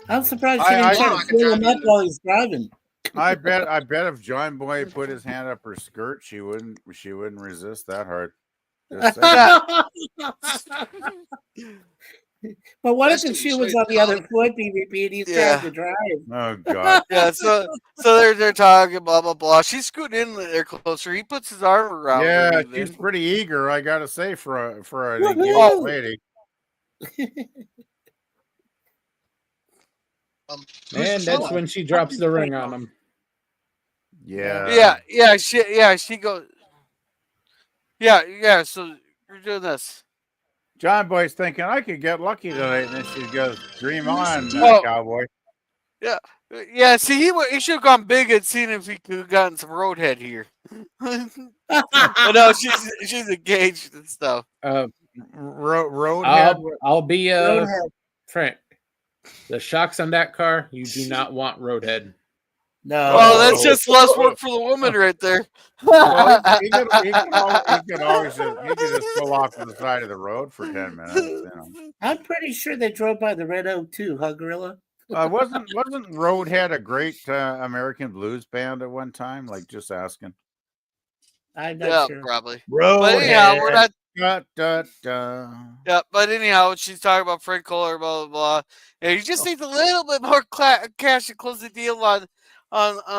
I'm surprised she didn't try to pull him up while he's driving. I bet if John Boy put his hand up her skirt, she wouldn't resist that hard. But what if the shoe was on the other foot, BBP, and he's trying to drive? Oh God! Yeah, so they're talking, blah blah blah. She's scooting in there closer. He puts his arm around her. Yeah, she's pretty eager, I gotta say, for an engaged lady. And that's when she drops the ring on him. Yeah. She goes. Yeah. So you're doing this. John Boy's thinking I could get lucky tonight, and then she goes, "Dream on, cowboy." Yeah. See, he should have gone big and seen if he could have gotten some roadhead here. But no, she's engaged and stuff. Roadhead. I'll be Frank. The shocks on that car, you do not want roadhead. No. Well, that's just less work for the woman right there. Well, he could just pull off to the side of the road for 10 minutes. I'm pretty sure they drove by the Red Oak too, huh, Gorilla? Wasn't Roadhead a great American blues band at one time? Like, just asking. I'm not sure. Probably. Bro, but anyhow, we're not. Yeah, but anyhow, she's talking about Frank Kohler, blah blah blah. And you just need a little bit more cash to close the deal on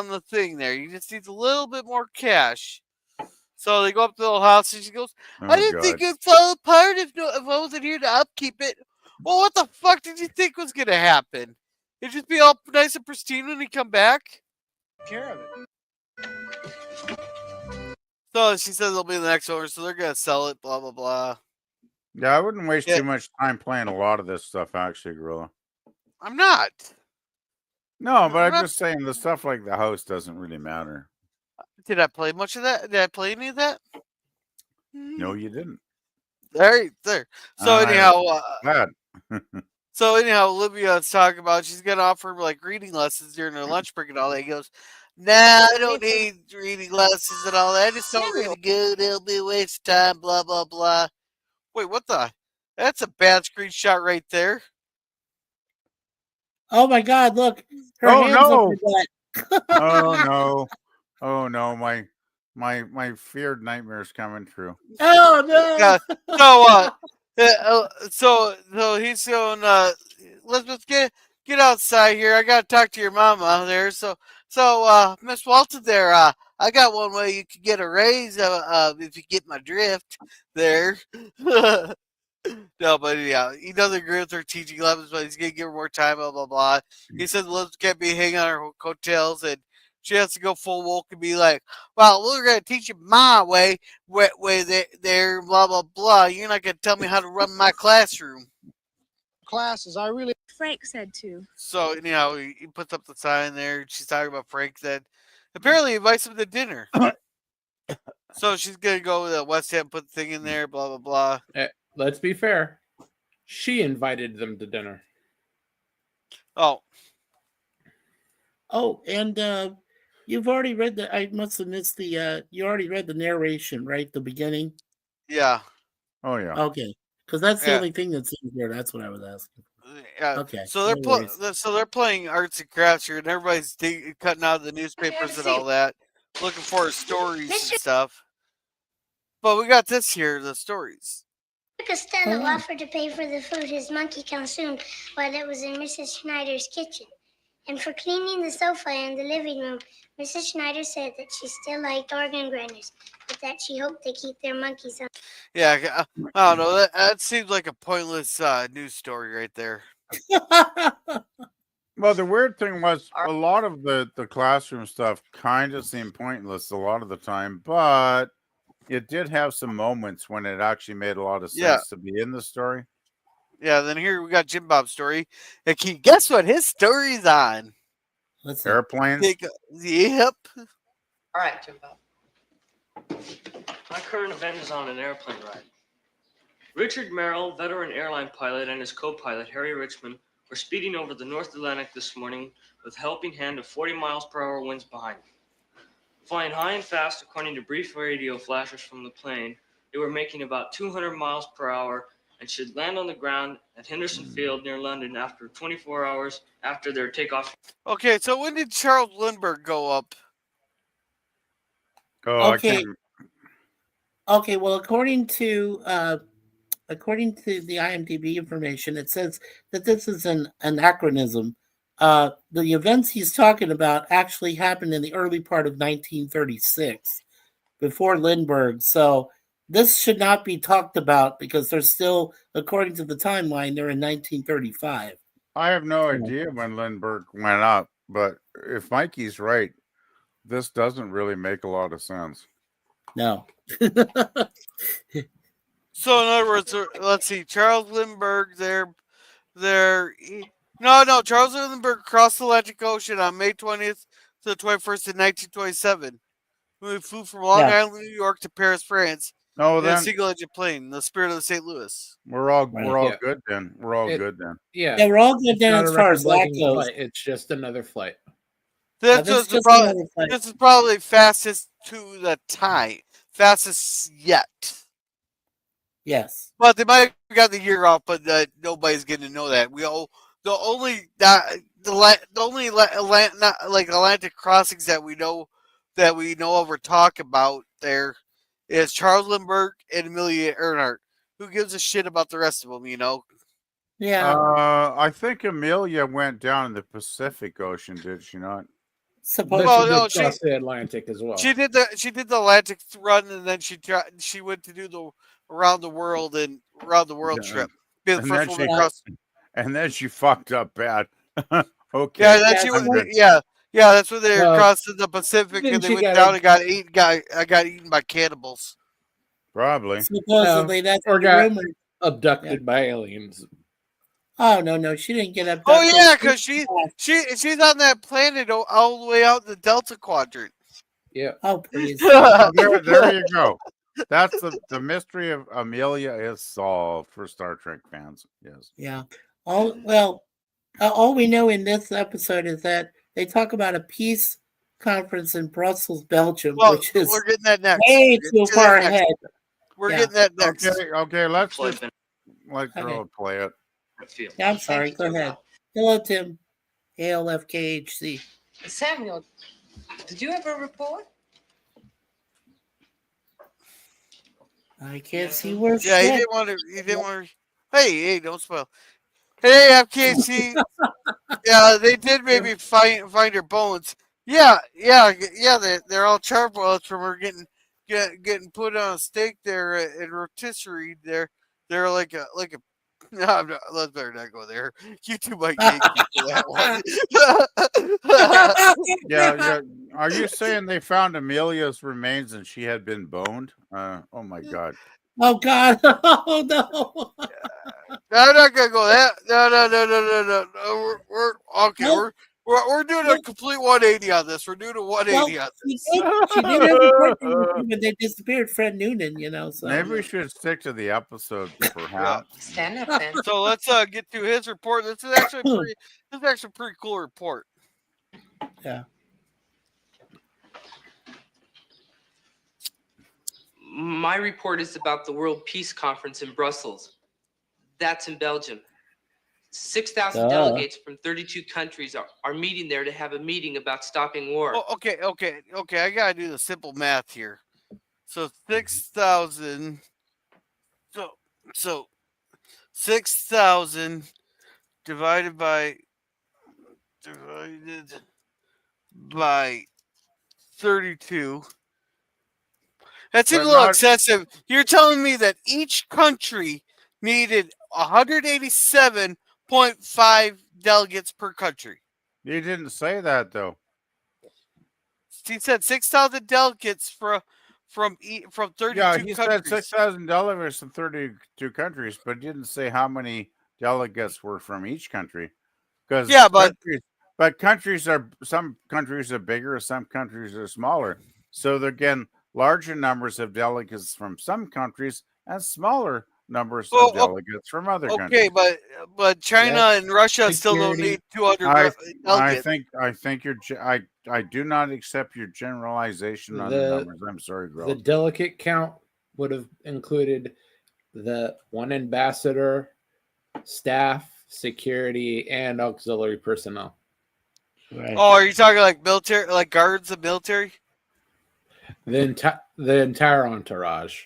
the thing there. You just need a little bit more cash. So they go up to the little house, and she goes, "I didn't think it'd fall apart if I wasn't here to upkeep it." Well, what the fuck did you think was gonna happen? It'd just be all nice and pristine when he come back. Care of it. So she says it'll be the next owner, so they're gonna sell it. Blah blah blah. Yeah, I wouldn't waste too much time playing a lot of this stuff, actually, Gorilla. I'm not. No, but I'm just saying the stuff like the house doesn't really matter. Did I play much of that? Did I play any of that? No, you didn't. There. So anyhow, Olivia is talking about she's gonna offer like reading lessons during her lunch break and all that. He goes, "Nah, I don't need reading lessons and all that. I just don't read good. It'll be a waste of time." Blah blah blah. Wait, what the? That's a bad screenshot right there. Oh my God! Look, her Oh hands no! up her butt. Oh no! Oh no! My feared nightmare's coming true. Oh no! Yeah. So he's going. Let's get outside here. I gotta talk to your mama there. So Miss Walton there. I got one way you could get a raise. If you get my drift there. No, but yeah, he doesn't agree with her teaching levels, but he's gonna give her more time. Blah blah blah. He says Liz can't be hanging on her coattails, and she has to go full woke and be like, "Well, we're gonna teach you my way there, blah blah blah. You're not gonna tell me how to run my classroom." Classes, I really. Frank said to. So anyhow, he puts up the sign there. She's talking about Frank that apparently he invites him to dinner. So she's gonna go to West Ham, put the thing in there, blah blah blah. Let's be fair. She invited them to dinner. Oh, and you've already read the. I must have missed the. You already read the narration, right? The beginning. Yeah. Oh yeah. Okay, because that's the only thing that's in here. That's what I was asking. Yeah. Okay. So they're playing arts and crafts here, and everybody's cutting out the newspapers and all that, looking for stories and stuff. But we got this here, the stories. Costello offered to pay for the food his monkey consumed while it was in Mrs. Schneider's kitchen. And for cleaning the sofa in the living room, Mrs. Schneider said that she still liked organ grinders, but that she hoped they keep their monkeys on. Yeah, I don't know. That seems like a pointless news story right there. Well, the weird thing was a lot of the classroom stuff kind of seemed pointless a lot of the time, but it did have some moments when it actually made a lot of sense to be in the story. Yeah, then here we got Jim Bob's story. And can you guess what his story's on? Airplanes? Yep. All right, Jim Bob. My current event is on an airplane ride. Richard Merrill, veteran airline pilot, and his co-pilot, Harry Richmond, were speeding over the North Atlantic this morning with a helping hand of 40 miles per hour winds behind them. Flying high and fast, according to brief radio flashes from the plane, they were making about 200 miles per hour and should land on the ground at Henderson Field near London after 24 hours after their takeoff. Okay, so when did Charles Lindbergh go up? Oh, okay. Okay, well, according to the IMDb information, it says that this is an anachronism. The events he's talking about actually happened in the early part of 1936, before Lindbergh. So this should not be talked about because they're still, according to the timeline, they're in 1935. I have no idea when Lindbergh went up, but if Mikey's right, this doesn't really make a lot of sense. No. So in other words, let's see, Charles Lindbergh, No, Charles Lindbergh crossed the Atlantic Ocean on May 20th to the 21st in 1927. We flew from Long Island, New York to Paris, France. No, in a single-engine plane, the Spirit of the St. Louis. We're all good then. We're all good then. Yeah, we're all good then as far as that goes. It's just another flight. This is probably fastest to the time. Fastest yet. Yes. But they might have got the year off, but nobody's going to know that. The only Atlantic crossings that we know of or talk about there is Charles Lindbergh and Amelia Earhart. Who gives a shit about the rest of them? Yeah. I think Amelia went down in the Pacific Ocean, did she not? Well, she crossed the Atlantic as well. She did the Atlantic run, and then she went to do the around the world trip. Be the first woman across. And then she fucked up bad. Okay. Yeah, then she went. Yeah, that's when they crossed the Pacific, and they went down and got eaten by cannibals. Probably. Supposedly, that's or the got rumor. abducted by aliens. Oh no, she didn't get abducted. Oh yeah, because she's on that planet all the way out in the Delta Quadrant. Yeah. Oh please. there you go. That's the mystery of Amelia is solved for Star Trek fans. Yes. Yeah. All we know in this episode is that they talk about a peace conference in Brussels, Belgium, which is we're getting that next. way too far ahead. We're getting that next. Okay, let's just let girl play it. Yeah, I'm sorry. Go ahead. Hello, Tim. ALFKHC. Samuel, did you ever report? I can't see where. Yeah, he didn't want to. Hey, don't spoil. Hey, FKC. Yeah, they did maybe find her bones. Yeah. They're all charboiled from her getting put on a stake there in rotisserie. They're like a. No, let's better not go there. You two might get for that one. Yeah. Are you saying they found Amelia's remains and she had been boned? Oh my God. Oh God! Oh no! I'm not gonna go that. No. We're okay. We're doing a complete 180 on this. We're doing a 180 on this. She did have a partner, but they disappeared. Fred Noonan, So maybe we should stick to the episode, perhaps. Stand up, then. So let's get to his report. This is actually a pretty cool report. Yeah. My report is about the World Peace Conference in Brussels. That's in Belgium. 6,000 delegates from 32 countries are meeting there to have a meeting about stopping war. Oh, okay. I gotta do the simple math here. So 6,000. So 6,000 divided by 32. That seems a little excessive. You're telling me that each country needed 187.5 delegates per country. You didn't say that though. He said 6,000 delegates from 32 countries. Yeah, he said 6,000 delegates from 32 countries, but didn't say how many delegates were from each country. Because some countries are bigger, some countries are smaller. So they're getting larger numbers of delegates from some countries and smaller numbers of delegates from other countries. Okay, but China and Russia still don't need 200 delegates. I think I do not accept your generalization on the numbers. I'm sorry, Grove. The delegate count would have included the one ambassador, staff, security, and auxiliary personnel. Right. Oh, are you talking like military, like guards of military? The entire entourage.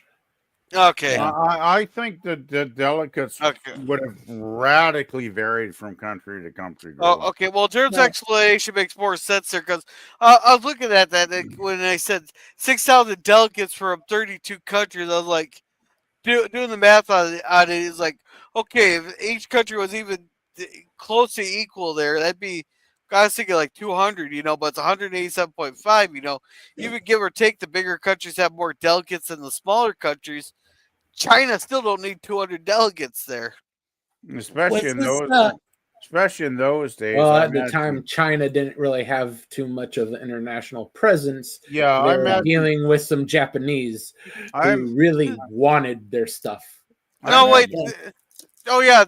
Okay. I think the delegates would have radically varied from country to country. Oh, okay. Well, Jerem's explanation makes more sense there because I was looking at that when they said 6,000 delegates from 32 countries. I was like, doing the math on it is like, okay, if each country was even close to equal there, that'd be, I was thinking like 200, but it's 187.5, even give or take, the bigger countries have more delegates than the smaller countries. China still don't need 200 delegates there. Especially in those days. Well, at the time, China didn't really have too much of an international presence. Yeah, they were dealing with some Japanese who really wanted their stuff. Oh yeah,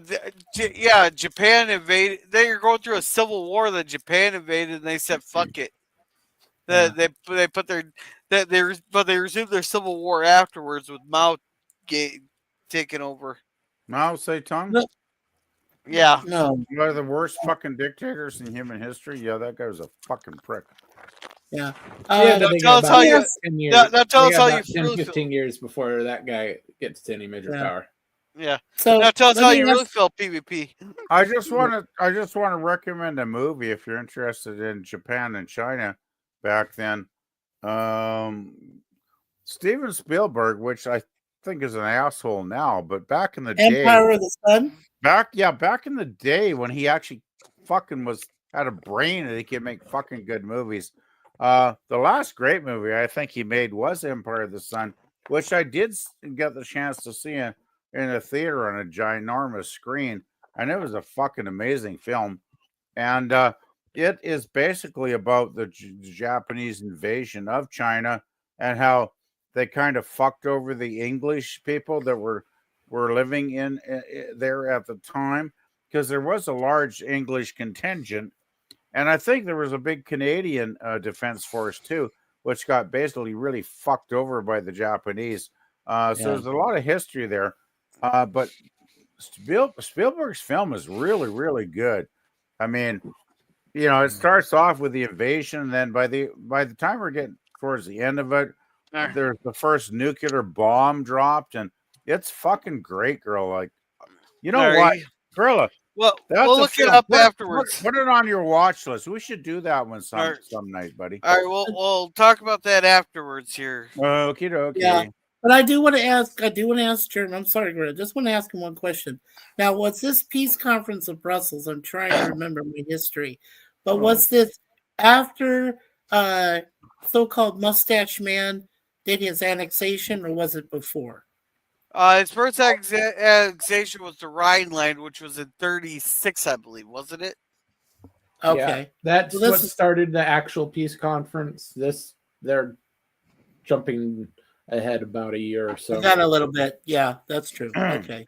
Japan invaded. They were going through a civil war that Japan invaded, and they said, "Fuck it." They resumed their civil war afterwards with Mao taking over. Mao Zedong? No. Yeah. No. One of the worst fucking dictators in human history. Yeah, that guy was a fucking prick. Yeah. Yeah, Now they tell got us how about you. 10 years. Now tell They us got how you about 10, really 15 feel. years before that guy gets to any major power. Yeah. So now tell us let how me you really ask- feel, PvP. I just want to recommend a movie if you're interested in Japan and China back then. Steven Spielberg, which I think is an asshole now, but back in the day, Empire of the Sun. back in the day when he actually fucking had a brain and he could make fucking good movies. The last great movie I think he made was Empire of the Sun, which I did get the chance to see in a theater on a ginormous screen, and it was a fucking amazing film. And it is basically about the Japanese invasion of China and how they kind of fucked over the English people that were living in there at the time, because there was a large English contingent, and I think there was a big Canadian defense force too, which got basically really fucked over by the Japanese. So there's a lot of history there, but Spielberg's film is really, really good. I mean, it starts off with the invasion, and then by the time we're getting towards the end of it, there's the first nuclear bomb dropped, and it's fucking great, girl. Like, you know what, Gorilla? Well, that's we'll look it up afterwards. Put it on your watch list. We should do that one some night, buddy. All right, we'll talk about that afterwards here. Okie dokie. Yeah. But I do want to ask Jeremy, I'm sorry, Greg, I just want to ask him one question. Now, was this peace conference of Brussels? I'm trying to remember my history. But was this after so-called Mustache Man did his annexation, or was it before? His first annexation was the Rhineland, which was in 36, I believe, wasn't it? Okay. Yeah, that's Well, what started the actual peace conference. They're jumping ahead about a year or so. Got a little bit. Yeah, that's true. Okay.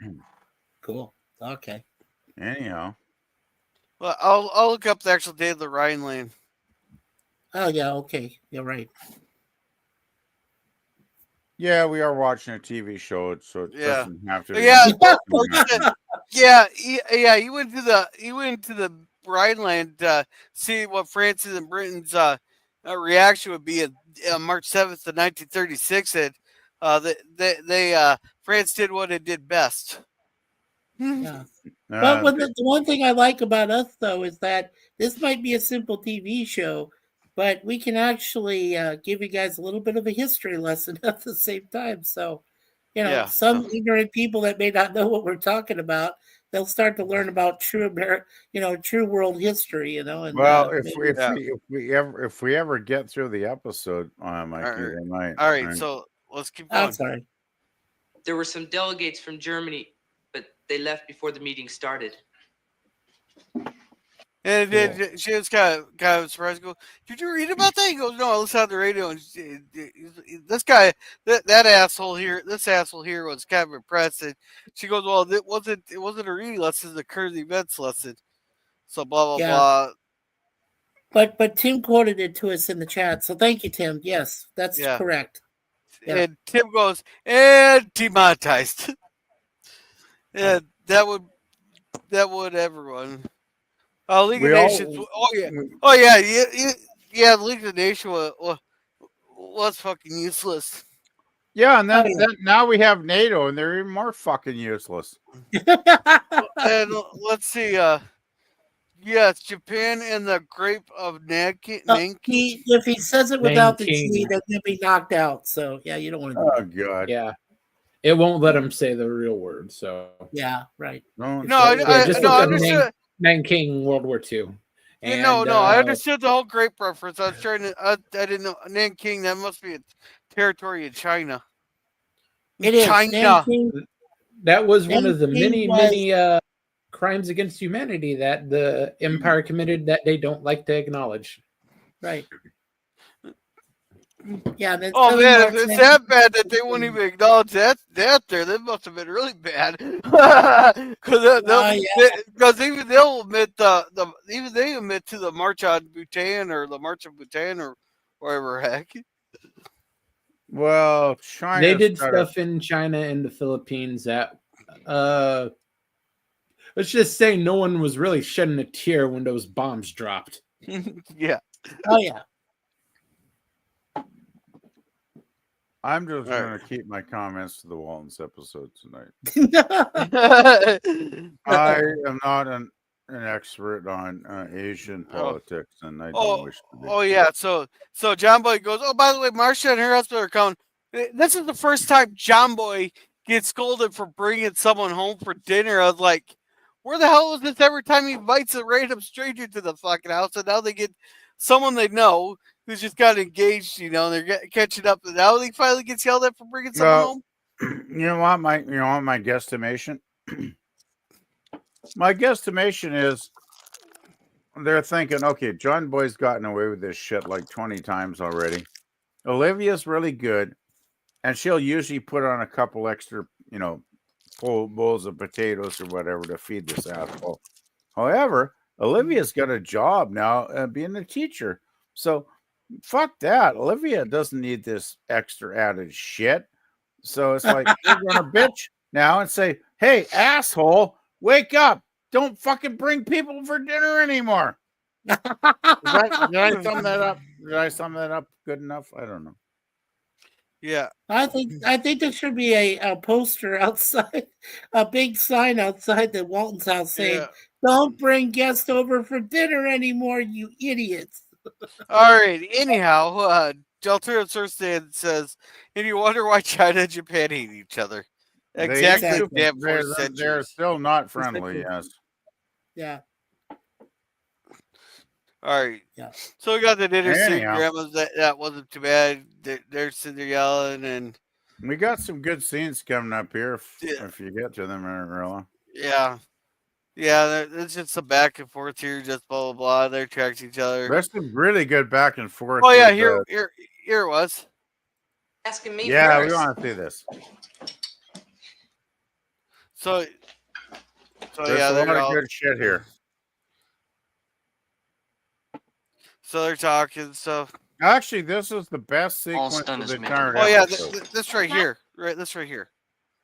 Cool. Okay. Anyhow. Well, I'll look up the actual date of the Rhineland. Oh yeah, okay. You're right. Yeah, we are watching a TV show, so it doesn't have to be. Yeah, you went to the Rhineland see what France's and Britain's reaction would be on March 7th of 1936, and France did what it did best. Yeah. But the one thing I like about us, though, is that this might be a simple TV show, but we can actually give you guys a little bit of a history lesson at the same time. So, some ignorant people that may not know what we're talking about, they'll start to learn about true world history. And well, if we ever get through the episode, I might. All right, so let's keep going. I'm sorry. There were some delegates from Germany, but they left before the meeting started. And then she was kind of surprised. Go, did you read about that? He goes, no, I listened on the radio. And this guy, that asshole here, was kind of impressed. And she goes, well, it wasn't a reading lesson, it's a current events lesson. So blah blah blah. But Tim quoted it to us in the chat, so thank you, Tim. Yes, that's correct. Yeah. And Tim goes, and demonetized. Yeah, that would everyone. League of Nations. The League of Nations was fucking useless. Yeah, and then now we have NATO, and they're even more fucking useless. And let's see. Yes, Japan and the Grape of Nanking. If he says it without the G, then he'll be knocked out. So yeah, you don't want to. Oh God. Yeah. It won't let him say the real word. So yeah, right. Nanking, World War II. And, I understood the whole grape reference. I was trying to. I didn't know Nanking. That must be a territory in China. It is China. Nanking, that was one of the Nanking many crimes against humanity that the empire committed that they don't like to acknowledge. Right. Yeah. Oh man, if it's that bad that they wouldn't even acknowledge that there, that must have been really bad. Because even they'll admit they admit to the March on Bhutan or the March of Bhutan or wherever heck. Well, China. They did stuff in China and the Philippines that let's just say no one was really shedding a tear when those bombs dropped. Yeah. Oh yeah. I'm just going to keep my comments to the Waltons episode tonight. I am not an expert on Asian politics, and I don't wish to be. Oh yeah, so John Boy goes, oh, by the way, Marcia and her husband are coming. This is the first time John Boy gets scolded for bringing someone home for dinner. I was like, where the hell is this every time he invites a random stranger to the fucking house? And now they get someone they know who's just got engaged, and they're catching up. And now he finally gets yelled at for bringing someone home. You know what my guesstimation? My guesstimation is they're thinking, okay, John Boy's gotten away with this shit like 20 times already. Olivia's really good, and she'll usually put on a couple extra, full bowls of potatoes or whatever to feed this asshole. However, Olivia's got a job now being a teacher. So fuck that. Olivia doesn't need this extra added shit. So it's like, you're going to bitch now and say, hey, asshole, wake up. Don't fucking bring people for dinner anymore. Did I sum that up? Did I sum that up good enough? I don't know. Yeah. I think there should be a poster outside, a big sign outside the Walton's house saying, don't bring guests over for dinner anymore, you idiots. All right. Anyhow, Delta Surstand says, and you wonder why China and Japan hate each other. Exactly. They're still not friendly, yes. Yeah. All right. Yeah. So we got the dinner scene. Grandma's that wasn't too bad. They're sitting there yelling, and we got some good scenes coming up here if you get to them, Marilla. Yeah. Yeah, there's just some back and forth here, just blah, blah, blah. They attract each other. There's some really good back and forth. Oh, yeah, here it was. Asking me yeah, first. we want to see this. So there's yeah, a lot of good shit here. So they're talking stuff. Actually, this is the best sequence of the entire episode. Oh, yeah, this right here. This right here.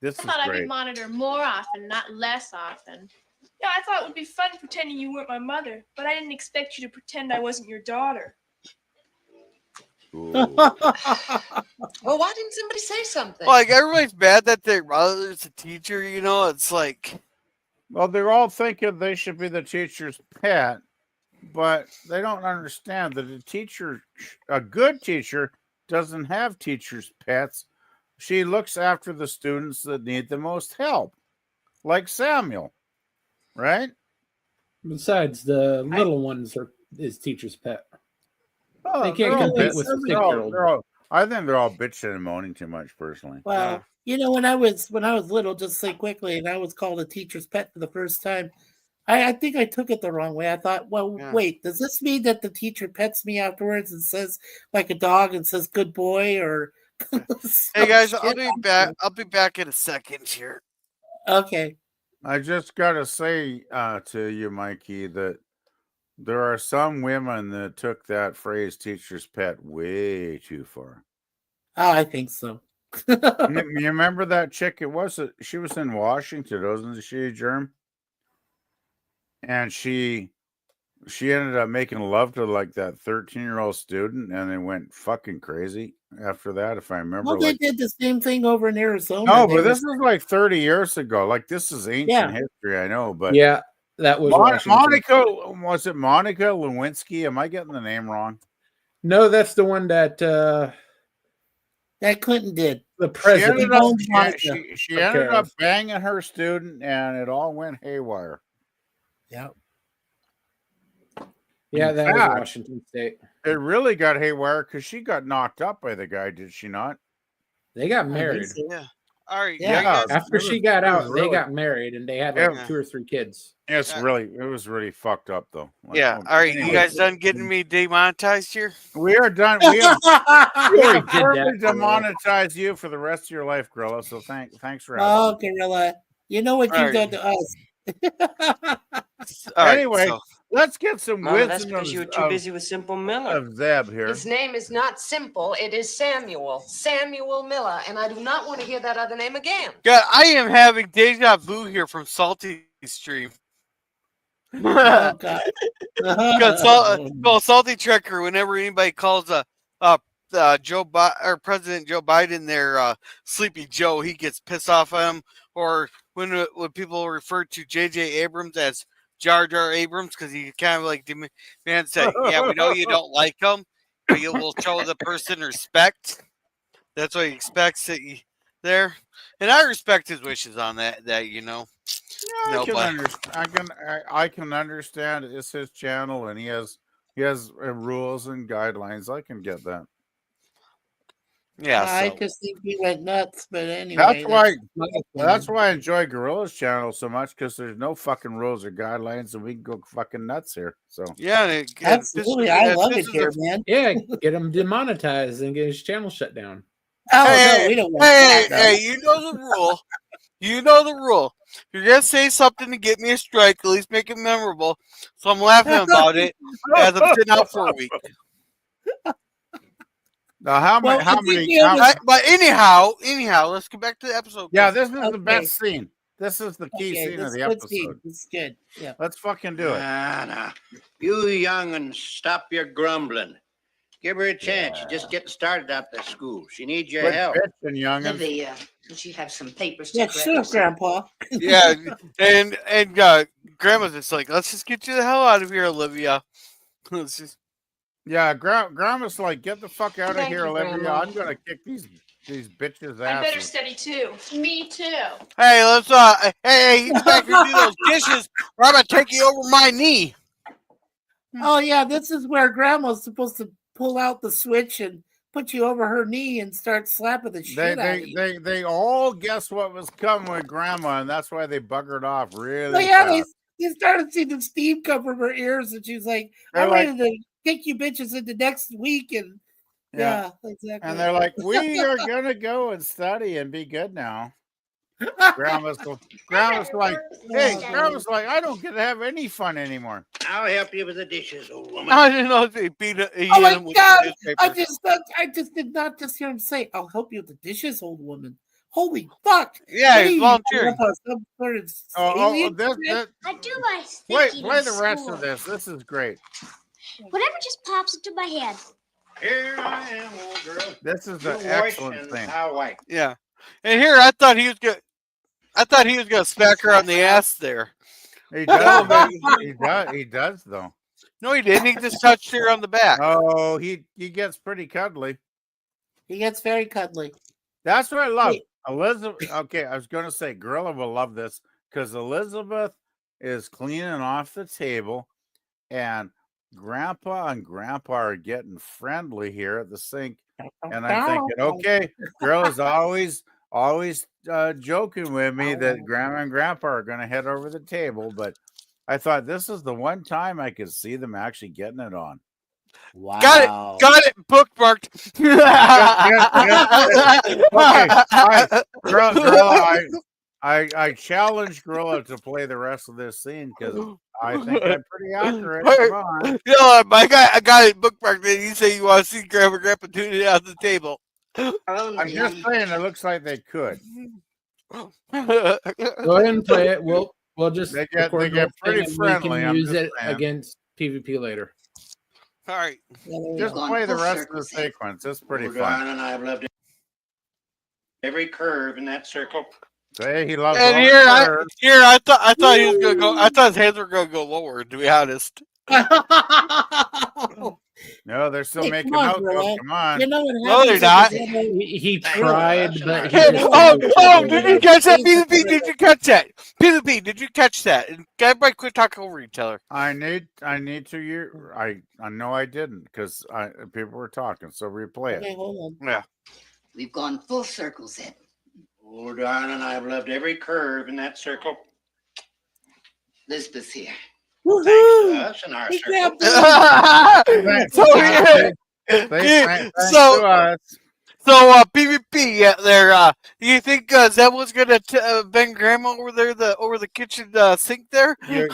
This I thought I could monitor more often, not less often. Yeah, I thought it would be fun pretending you weren't my mother, but I didn't expect you to pretend I wasn't your daughter. Well, why didn't somebody say something? Like, everybody's mad that their mother's a teacher, it's like... Well, they're all thinking they should be the teacher's pet, but they don't understand that a good teacher doesn't have teacher's pets. She looks after the students that need the most help, like Samuel, right? Besides, the little ones is teacher's pet. Oh, they can't compete with the 6-year-old. I think they're all bitching and moaning too much, personally. Well, when I was little, just say quickly, and I was called a teacher's pet for the first time, I think I took it the wrong way. I thought, wait, does this mean that the teacher pets me afterwards and says like a dog and says good boy or? Hey guys, I'll be back. I'll be back in a second here. Okay. I just gotta say to you, Mikey, that there are some women that took that phrase "teacher's pet" way too far. Oh, I think so. You remember that chick? She was in Washington, wasn't she, Germ? And she ended up making love to like that 13-year-old student, and they went fucking crazy after that, if I remember. Well, they did the same thing over in Arizona. No, but this was like 30 years ago. Like, this is ancient history, I know. But yeah, that was Monica. Was it Monica Lewinsky? Am I getting the name wrong? No, that's the one that Clinton did. The president. She ended up banging her student, and it all went haywire. Yeah. Yeah, that was Washington State. It really got haywire because she got knocked up by the guy, did she not? They got married. So. Yeah. All right. Yeah. After she got out, they got married and they had like 2 or 3 kids. It was really fucked up though. Like, yeah. All right. Anyway. You guys done getting me demonetized here? We are done. We have firmly demonetized you for the rest of your life, Gorilla. So thanks for having me. Oh, Gorilla. You know what you've done to us. Anyway, let's get some wisdom. That's because you were too busy with Simple Miller. Of Zeb here. His name is not Simple. It is Samuel. Samuel Miller. And I do not want to hear that other name again. God, I am having deja vu here from Salty Stream. Oh, God. Salty Trekker, whenever anybody calls a President Joe Biden there, Sleepy Joe, he gets pissed off at him, or when people refer to J.J. Abrams as Jar Jar Abrams, because he kind of like demands that, yeah, we know you don't like him, but you will show the person respect. That's what he expects there, and I respect his wishes on that. Yeah, I can understand. It's his channel, and he has rules and guidelines. I can get that. Yeah, I just think he went nuts, but anyway. That's why I enjoy Gorilla's channel so much, because there's no fucking rules or guidelines, and we can go fucking nuts here. So yeah, absolutely, I love it here, man. Yeah, get him demonetized and get his channel shut down. Oh no, we don't want that. Hey, you know the rule. You know the rule. If you're gonna say something to get me a strike, at least make it memorable. So I'm laughing about it as I'm sitting out for a week. Now, But anyhow, let's get back to the episode. Yeah, this is the best scene. This is the key scene of the episode. It's good. Yeah. Let's fucking do it. Nah. You young and stop your grumbling. Give her a chance. She's just getting started out at school. She needs your help. Olivia, would you have some papers? Yeah, sure, Grandpa. Yeah, and Grandma's just like, let's just get you the hell out of here, Olivia. Let's just. Yeah, Grandma's like, get the fuck out of Thank here, you, Olivia. Grandma. I'm gonna kick these bitches' I better asses. study too. Me too. Hey, let's hey, you get back here and do those dishes, or I'm gonna take you over my knee. Oh yeah, this is where Grandma's supposed to pull out the switch and put you over her knee and start slapping the shit out of you. They all guessed what was coming with Grandma, and that's why they buggered off really. Oh yeah, fast. they started seeing the steam come from her ears, and she's like, They're "I'm like- ready to kick you bitches into next week." And yeah, exactly. And they're like, we are gonna go and study and be good now. Grandma's like, hey, Grandma's like, I don't get to have any fun anymore. I'll help you with the dishes, old woman. I didn't know they beat it. Oh my God! I just did not just hear him say, "I'll help you with the dishes, old woman." Holy fuck! Yeah, Hey, he's volunteering. some sort of Oh, alien this, shit? I do my play thinking the in rest school. of this. This is great. Whatever just pops into my head. Here I am, old girl. This is You the wash excellent and thing. I'll wipe. Yeah, and here I thought he was gonna smack her on the ass there. He does. He does though. No, he didn't. He just touched her on the back. Oh, he gets pretty cuddly. He gets very cuddly. That's what I love. Wait. Elizabeth. Okay, I was going to say, Gorilla will love this because Elizabeth is cleaning off the table, and Grandpa and Grandpa are getting friendly here at the sink. And I'm thinking, okay, Gorilla's always joking with me that Grandma and Grandpa are going to head over the table, but I thought this is the one time I could see them actually getting it on. Wow! Got it, bookmarked. Okay, all right. Gorilla, I challenge Gorilla to play the rest of this scene because I think I'm pretty accurate. Come on. You know, I got it bookmarked. And you say you want to see Grandma and Grandpa doing it at the table. I'm just saying it looks like they could. Go ahead and play it. We'll just They get record the pretty thing and friendly, We can I'm use just it saying. against PvP later. All right. Just play the rest of the sequence. It's pretty Old fun. Don and I've loved every curve in that circle. Say he loves And all here, the I curves. thought he was gonna go. I thought his hands were gonna go lower. To be honest. No, they're still Hey, making come on, out. Though. Gorilla. Come on. You know what No, they're happens? not. He tried, but he Hey, just did you catch that? PvP, did you catch that? PvP, did you catch that? And everybody quit talking over each other. I need to. I know I didn't because people were talking. So replay it. Okay, hold on. Yeah. We've gone full circle, Zed. Old Don and I've loved every curve in that circle. Lisbeth's here. Thanks to us and our He circle. grabbed So PvP, yeah, there. Do you think Zeb was gonna bang Grandma over there, over the kitchen sink there? You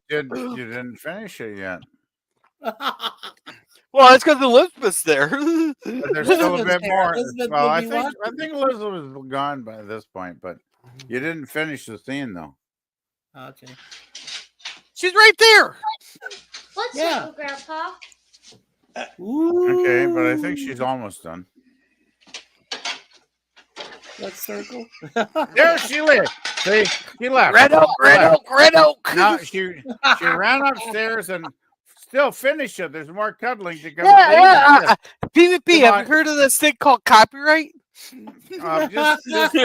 didn't finish it yet. Well, that's because Elizabeth's there. But there's still a bit more. Elizabeth Well, would I be think Elizabeth was gone by this point, but you didn't finish the scene though. Okay. She's right there. What's Yeah. up, Grandpa? Okay, but I think she's almost done. What circle? There she lives. See, she left. Red Oak. No, she ran upstairs and still finished it. There's more cuddling to come. PvP, have you heard of this thing called copyright? Just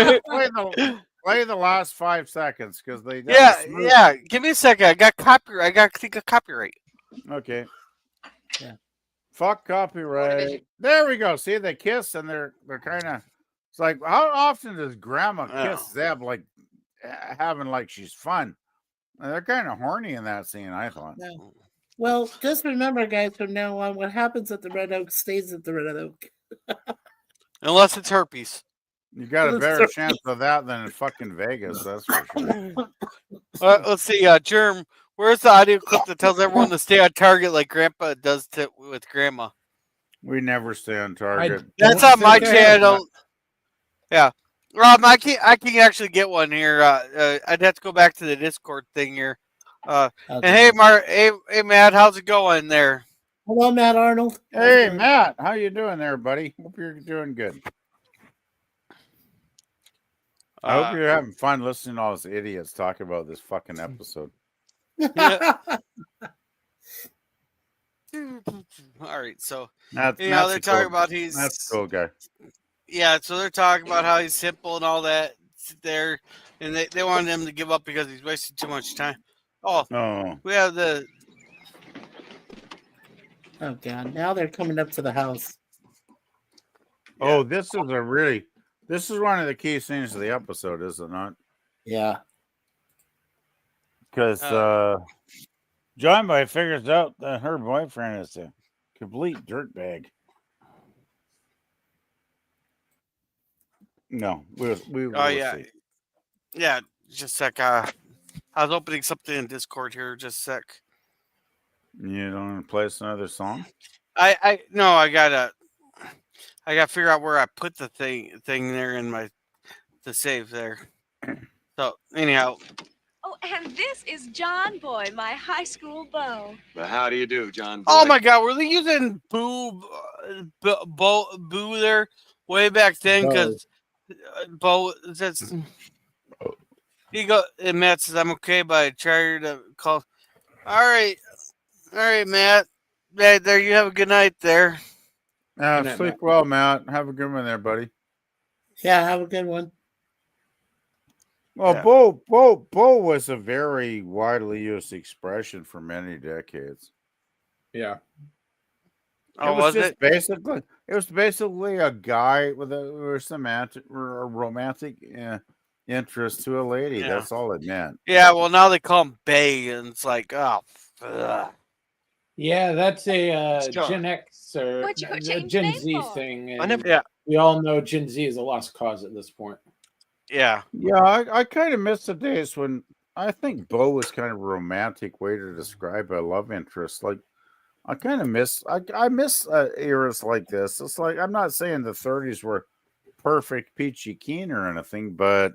play the last 5 seconds because they. Yeah. Give me a second. I got copyright. I got to think of copyright. Okay. Yeah. Fuck copyright. There we go. See, they kiss and they're kind of. It's like, how often does Grandma kiss Zeb like having like she's fun? And they're kind of horny in that scene, I thought. Yeah. Well, just remember, guys, from now on, what happens at the Red Oak stays at the Red Oak. Unless it's herpes. You got a better chance of that than in fucking Vegas, that's for sure. Let's see, Germ, where's the audio clip that tells everyone to stay on target like Grandpa does with Grandma? We never stay on target. That's on my channel. Yeah. Rob, I can actually get one here. I'd have to go back to the Discord thing here. Okay. And hey, Matt, how's it going there? Hello, Matt Arnold. Hey, Matt, how you doing there, buddy? Hope you're doing good. I hope you're having fun listening to all those idiots talk about this fucking episode. Yeah. All right, so they're talking about that's a cool guy. Yeah, so they're talking about how he's simple and all that there, and they wanted him to give up because he's wasting too much time. We have the. Oh God! Now they're coming up to the house. Oh, this is one of the key scenes of the episode, is it not? Yeah. Because John Boy figures out that her boyfriend is a complete dirtbag. No, we yeah. See. Yeah, just a sec. I was opening something in Discord here. Just a sec. You don't want to play us another song? I gotta figure out where I put the thing there in the save there. So anyhow. Oh, and this is John Boy, my high school beau. Well, how do you do, John Boy? Oh my God, were they using boo there way back then? Because Bo, that's Matt says I'm okay, but I tried to call. All right, Matt. There, you have a good night there. Sleep well, Matt. Have a good one there, buddy. Yeah, have a good one. Well, yeah. Bo was a very widely used expression for many decades. Yeah. It was basically a guy with a romantic interest to a lady. Yeah. That's all it meant. Yeah, well, now they call him Bay, and it's like, oh. Yeah, that's a Gen X or Gen Z thing. We all know Gen Z is a lost cause at this point. Yeah. Yeah, I kind of miss the days when I think Bo was kind of a romantic way to describe a love interest. Like, I kind of miss eras like this. It's like, I'm not saying the 30s were perfect peachy keen or anything, but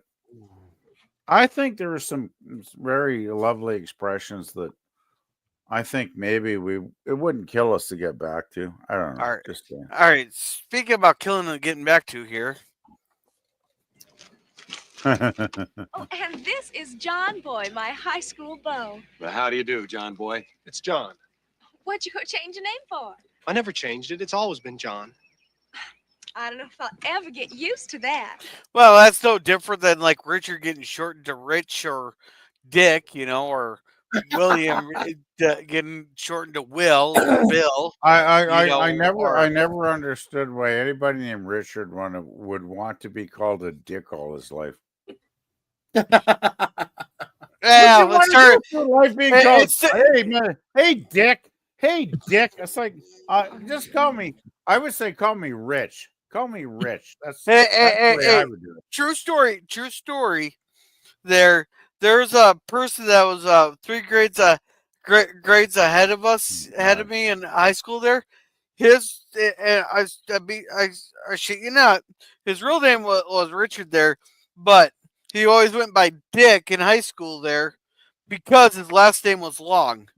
I think there were some very lovely expressions that I think maybe it wouldn't kill us to get back to. I don't know. All right. Speaking about killing and getting back to here. Oh, and this is John Boy, my high school beau. Well, how do you do, John Boy? It's John. What'd you go change your name for? I never changed it. It's always been John. I don't know if I'll ever get used to that. Well, that's no different than like Richard getting shortened to Rich or Dick, or William getting shortened to Will or Bill. I never understood why anybody named Richard would want to be called a dick all his life. Yeah, let's start. Life being called, hey Dick. It's like just call me. I would say call me Rich. Call me Rich. That's the way I would do it. True story. There's a person that was 3 grades ahead of us, ahead of me in high school. There, I shit you not, his real name was Richard there, but he always went by Dick in high school there because his last name was long.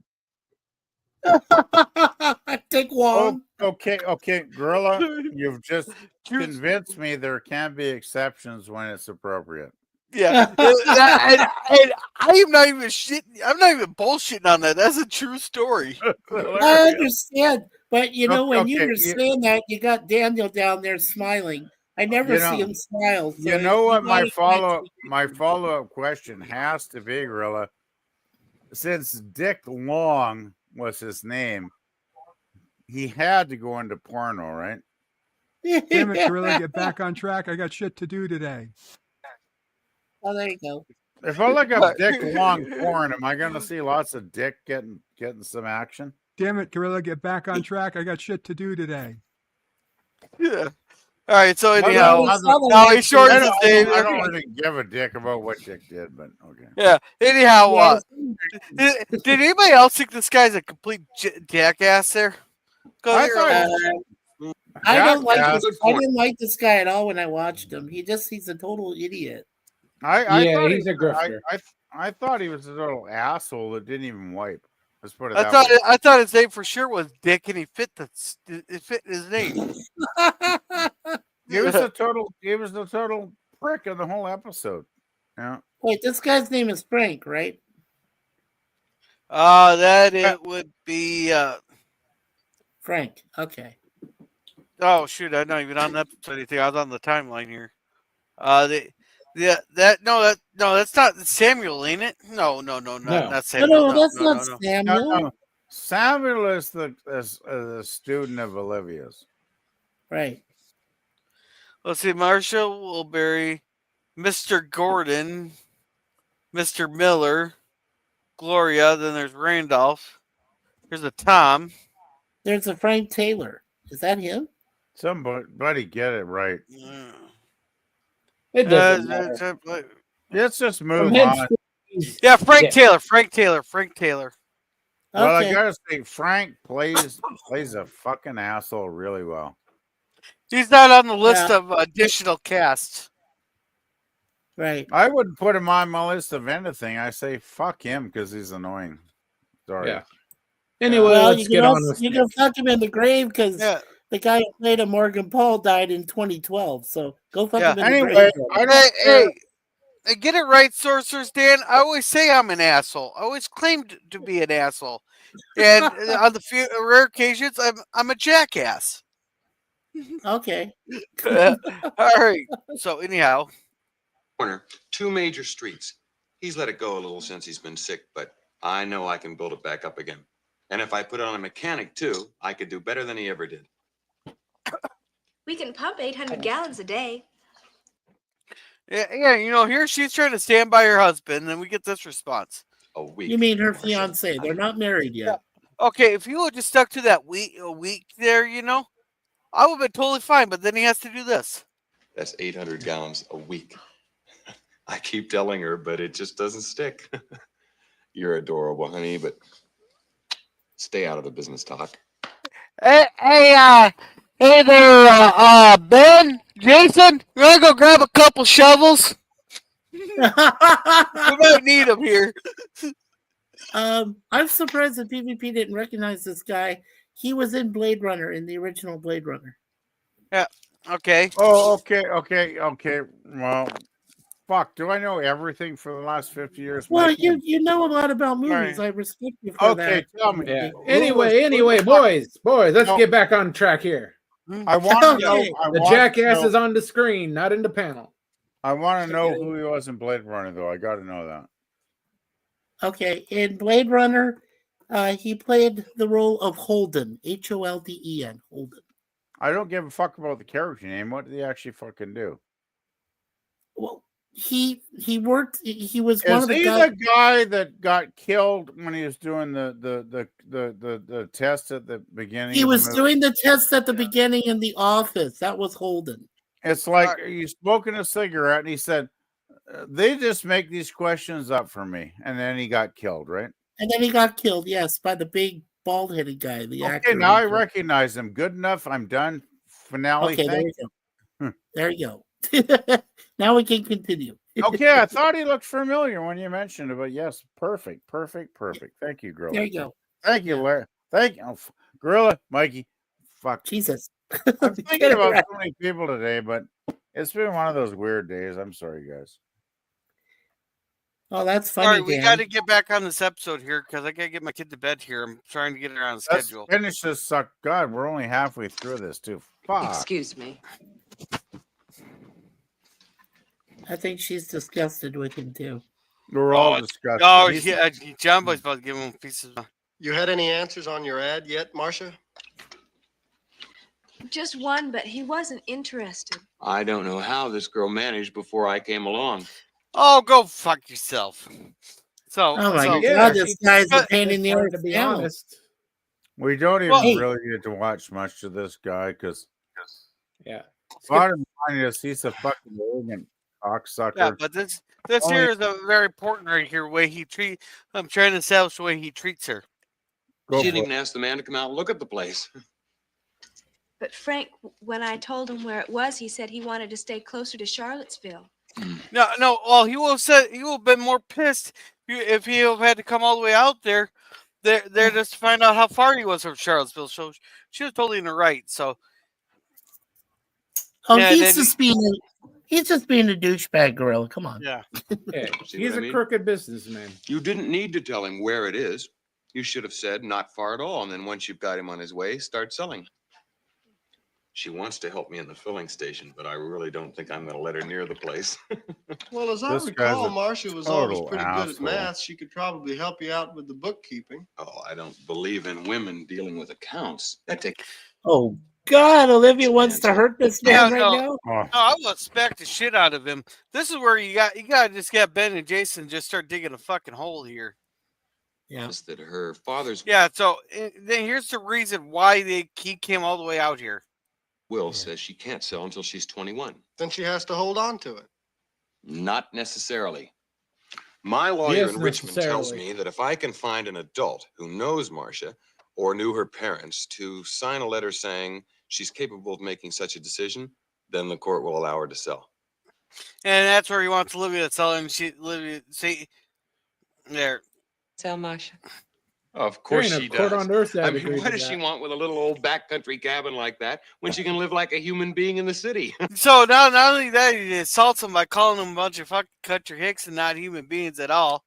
Take one. Okay, Gorilla, you've just convinced me there can be exceptions when it's appropriate. Yeah, and I am not even shitting. I'm not even bullshitting on that. That's a true story. I understand, but when you were saying that, you got Daniel down there smiling. I never see him smile. So you know what? My follow-up question has to be, Gorilla. Since Dick Long was his name, he had to go into porno, right? Damn it, Gorilla, get back on track. I got shit to do today. Oh, there you go. If I look up Dick Long porn, am I going to see lots of Dick getting some action? Damn it, Gorilla, get back on track. I got shit to do today. Yeah. All right. So anyhow, he shortens his name. I don't really give a dick about what Dick did, but okay. Yeah. Anyhow, did anybody else think this guy's a complete jackass there? I don't like this. I didn't like this guy at all when I watched him. He's a total idiot. He's a grifter. I thought he was a little asshole that didn't even wipe. Let's put it I thought his name for sure was Dick, and it fit his name. He was the total prick of the whole episode. Yeah. Wait, this guy's name is Frank, right? It would be Frank. Okay. Oh shoot, I'm not even on that anything. I was on the timeline here. That's not Samuel, ain't it? No, not Samuel. No, that's not Samuel. No. Samuel is the student of Olivia's. Right. Let's see, Marcia Woolery, Mr. Gordon, Mr. Miller, Gloria. Then there's Randolph. Here's a Tom. There's a Frank Taylor. Is that him? Somebody get it right. It doesn't matter. Let's just move on. Yeah, Frank Taylor. Well, I gotta say, Frank plays a fucking asshole really well. He's not on the list of additional casts. Right. I wouldn't put him on my list of anything. I say fuck him because he's annoying. Sorry. Yeah. Anyway, let's get on with you can fuck him in the grave because the guy who played a Morgan Paul died in 2012. So go fuck him in the grave. Hey, get it right, Sorcerers Dan. I always say I'm an asshole. I always claimed to be an asshole. And on the few rare occasions, I'm a jackass. Okay. All right. So anyhow. Corner, 2 major streets. He's let it go a little since he's been sick, but I know I can build it back up again. And if I put it on a mechanic too, I could do better than he ever did. We can pump 800 gallons a day. Yeah, here she's trying to stand by her husband, and we get this response. A week. You mean her fiance? They're not married yet. Okay, if you would just stuck to that a week there, I would have been totally fine, but then he has to do this. That's 800 gallons a week. I keep telling her, but it just doesn't stick. You're adorable, honey, but stay out of the business talk. Hey there, Ben, Jason, you want to go grab a couple shovels? We might need them here. I'm surprised that PvP didn't recognize this guy. He was in Blade Runner, in the original Blade Runner. Yeah. Okay. Oh, okay. Well, fuck. Do I know everything for the last 50 years? Well, you know a lot about movies. Right. I respect you for that. Okay, tell me. Yeah. Anyway, boys, let's get back on track here. I want to know. The jackass is on the screen, not in the panel. I want to know who he was in Blade Runner, though. I got to know that. Okay, in Blade Runner, he played the role of Holden, Holden. Holden. I don't give a fuck about the character name. What did he actually fucking do? Well, he worked. He was one of the guys. The guy that got killed when he was doing the test at the beginning. He was doing the test at the beginning in the office. That was Holden. It's like he's smoking a cigarette, and he said, "They just make these questions up for me," and then he got killed, right? And then he got killed, yes, by the big bald-headed guy, the actor. Okay, now I recognize him. Good enough. I'm done. Finale. Okay, there you go. There you go. Now we can continue. Okay, I thought he looked familiar when you mentioned it, but yes, perfect. Thank you, girl. There you go. Thank you, Larry. Thank you, Gorilla, Mikey. Fuck. Jesus. I'm thinking about so many people today, but it's been one of those weird days. I'm sorry, guys. Oh, that's funny. All right, we Dan. got to get back on this episode here because I got to get my kid to bed here. I'm trying to get her on schedule. Let's finish this suck. God, we're only halfway through this, too. Fuck. Excuse me. I think she's disgusted with him too. We're all disgusted. Oh, yeah, John Boy's about to give him pieces. You had any answers on your ad yet, Marcia? Just one, but he wasn't interested. I don't know how this girl managed before I came along. Oh, go fuck yourself. So, Oh my so, God, this guy's a pain in the hard arse. to be now. honest. We don't even really get to watch much of this guy because, yeah, bottom line is he's a fucking arrogant cocksucker. Yeah, but this here is a very important right here. Way he treat. I'm trying to establish the way he treats her. She didn't even ask the man to come out and look at the place. But Frank, when I told him where it was, he said he wanted to stay closer to Charlottesville. No. Well, he will have been more pissed if he have had to come all the way out there just to find out how far he was from Charlottesville. So she was totally in the right. So. Oh, yeah, he's just being a douchebag, Gorilla. Come on. Yeah. Yeah, See he's what I a mean? crooked businessman. You didn't need to tell him where it is. You should have said not far at all. And then once you've got him on his way, start selling. She wants to help me in the filling station, but I really don't think I'm going to let her near the place. Well, as I This guy's recall, a Marcia was always total pretty good at asshole. math. She could probably help you out with the bookkeeping. Oh, I don't believe in women dealing with accounts. That takes. Oh God, Olivia wants to hurt this man right now. No, I will smack the shit out of him. This is where you got to just get Ben and Jason just start digging a fucking hole here. Yeah. Just that her father's Yeah. So then here's the reason why he came all the way out here. will says she can't sell until she's 21. Then she has to hold on to it. Not necessarily. My lawyer Yes, in Richmond tells necessarily. me that if I can find an adult who knows Marcia or knew her parents to sign a letter saying she's capable of making such a decision, then the court will allow her to sell. And that's where he wants Olivia to sell him. Olivia, see, there. Sell Marcia. Of course There ain't she a court does. on earth that I would mean, agree what to does she that. want with a little old backcountry cabin like that when she can live like a human being in the city? So now, not only that, he assaults them by calling them a bunch of fucking country hicks and not human beings at all.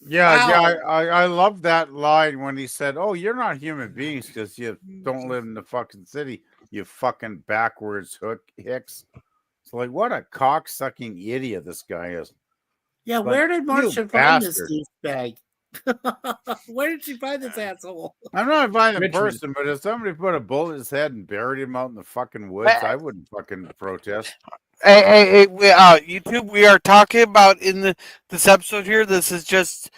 Yeah, I love that line when he said, "Oh, you're not human beings because you don't live in the fucking city, you fucking backwards hicks." It's like, what a cock-sucking idiot this guy is. Yeah, Like, where did you Marcia find this bastard. douchebag? Where did she find this asshole? I'm not a violent Richmond. person, but if somebody put a bullet in his head and buried him out in the fucking woods, I wouldn't fucking protest. Hey, YouTube, we are talking about in this episode here. This is just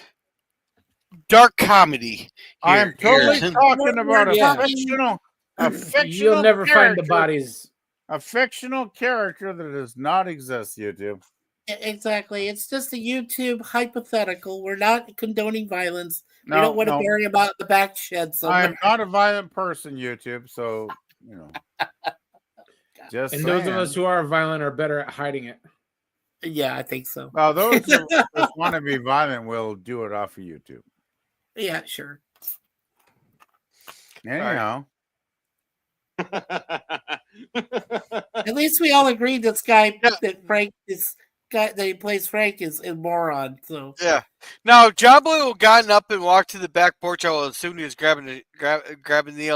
dark comedy. I am totally talking about a Yeah. fictional You'll never find the character. bodies. A fictional character that does not exist, YouTube. Exactly. It's just a YouTube hypothetical. We're not condoning violence. We No, don't want to no. bury about the back shed I somewhere. am not a violent person, YouTube, so, you know. Just And those of saying. us who are violent are better at hiding it. Yeah, I think so. Well, those who just want to be violent will do it off of YouTube. Yeah, sure. Anyhow. At least we all agree this guy this guy that he plays Frank is a moron. So Yeah. Now, John Boy will gotten up and walked to the back porch. I will assume he was grabbing the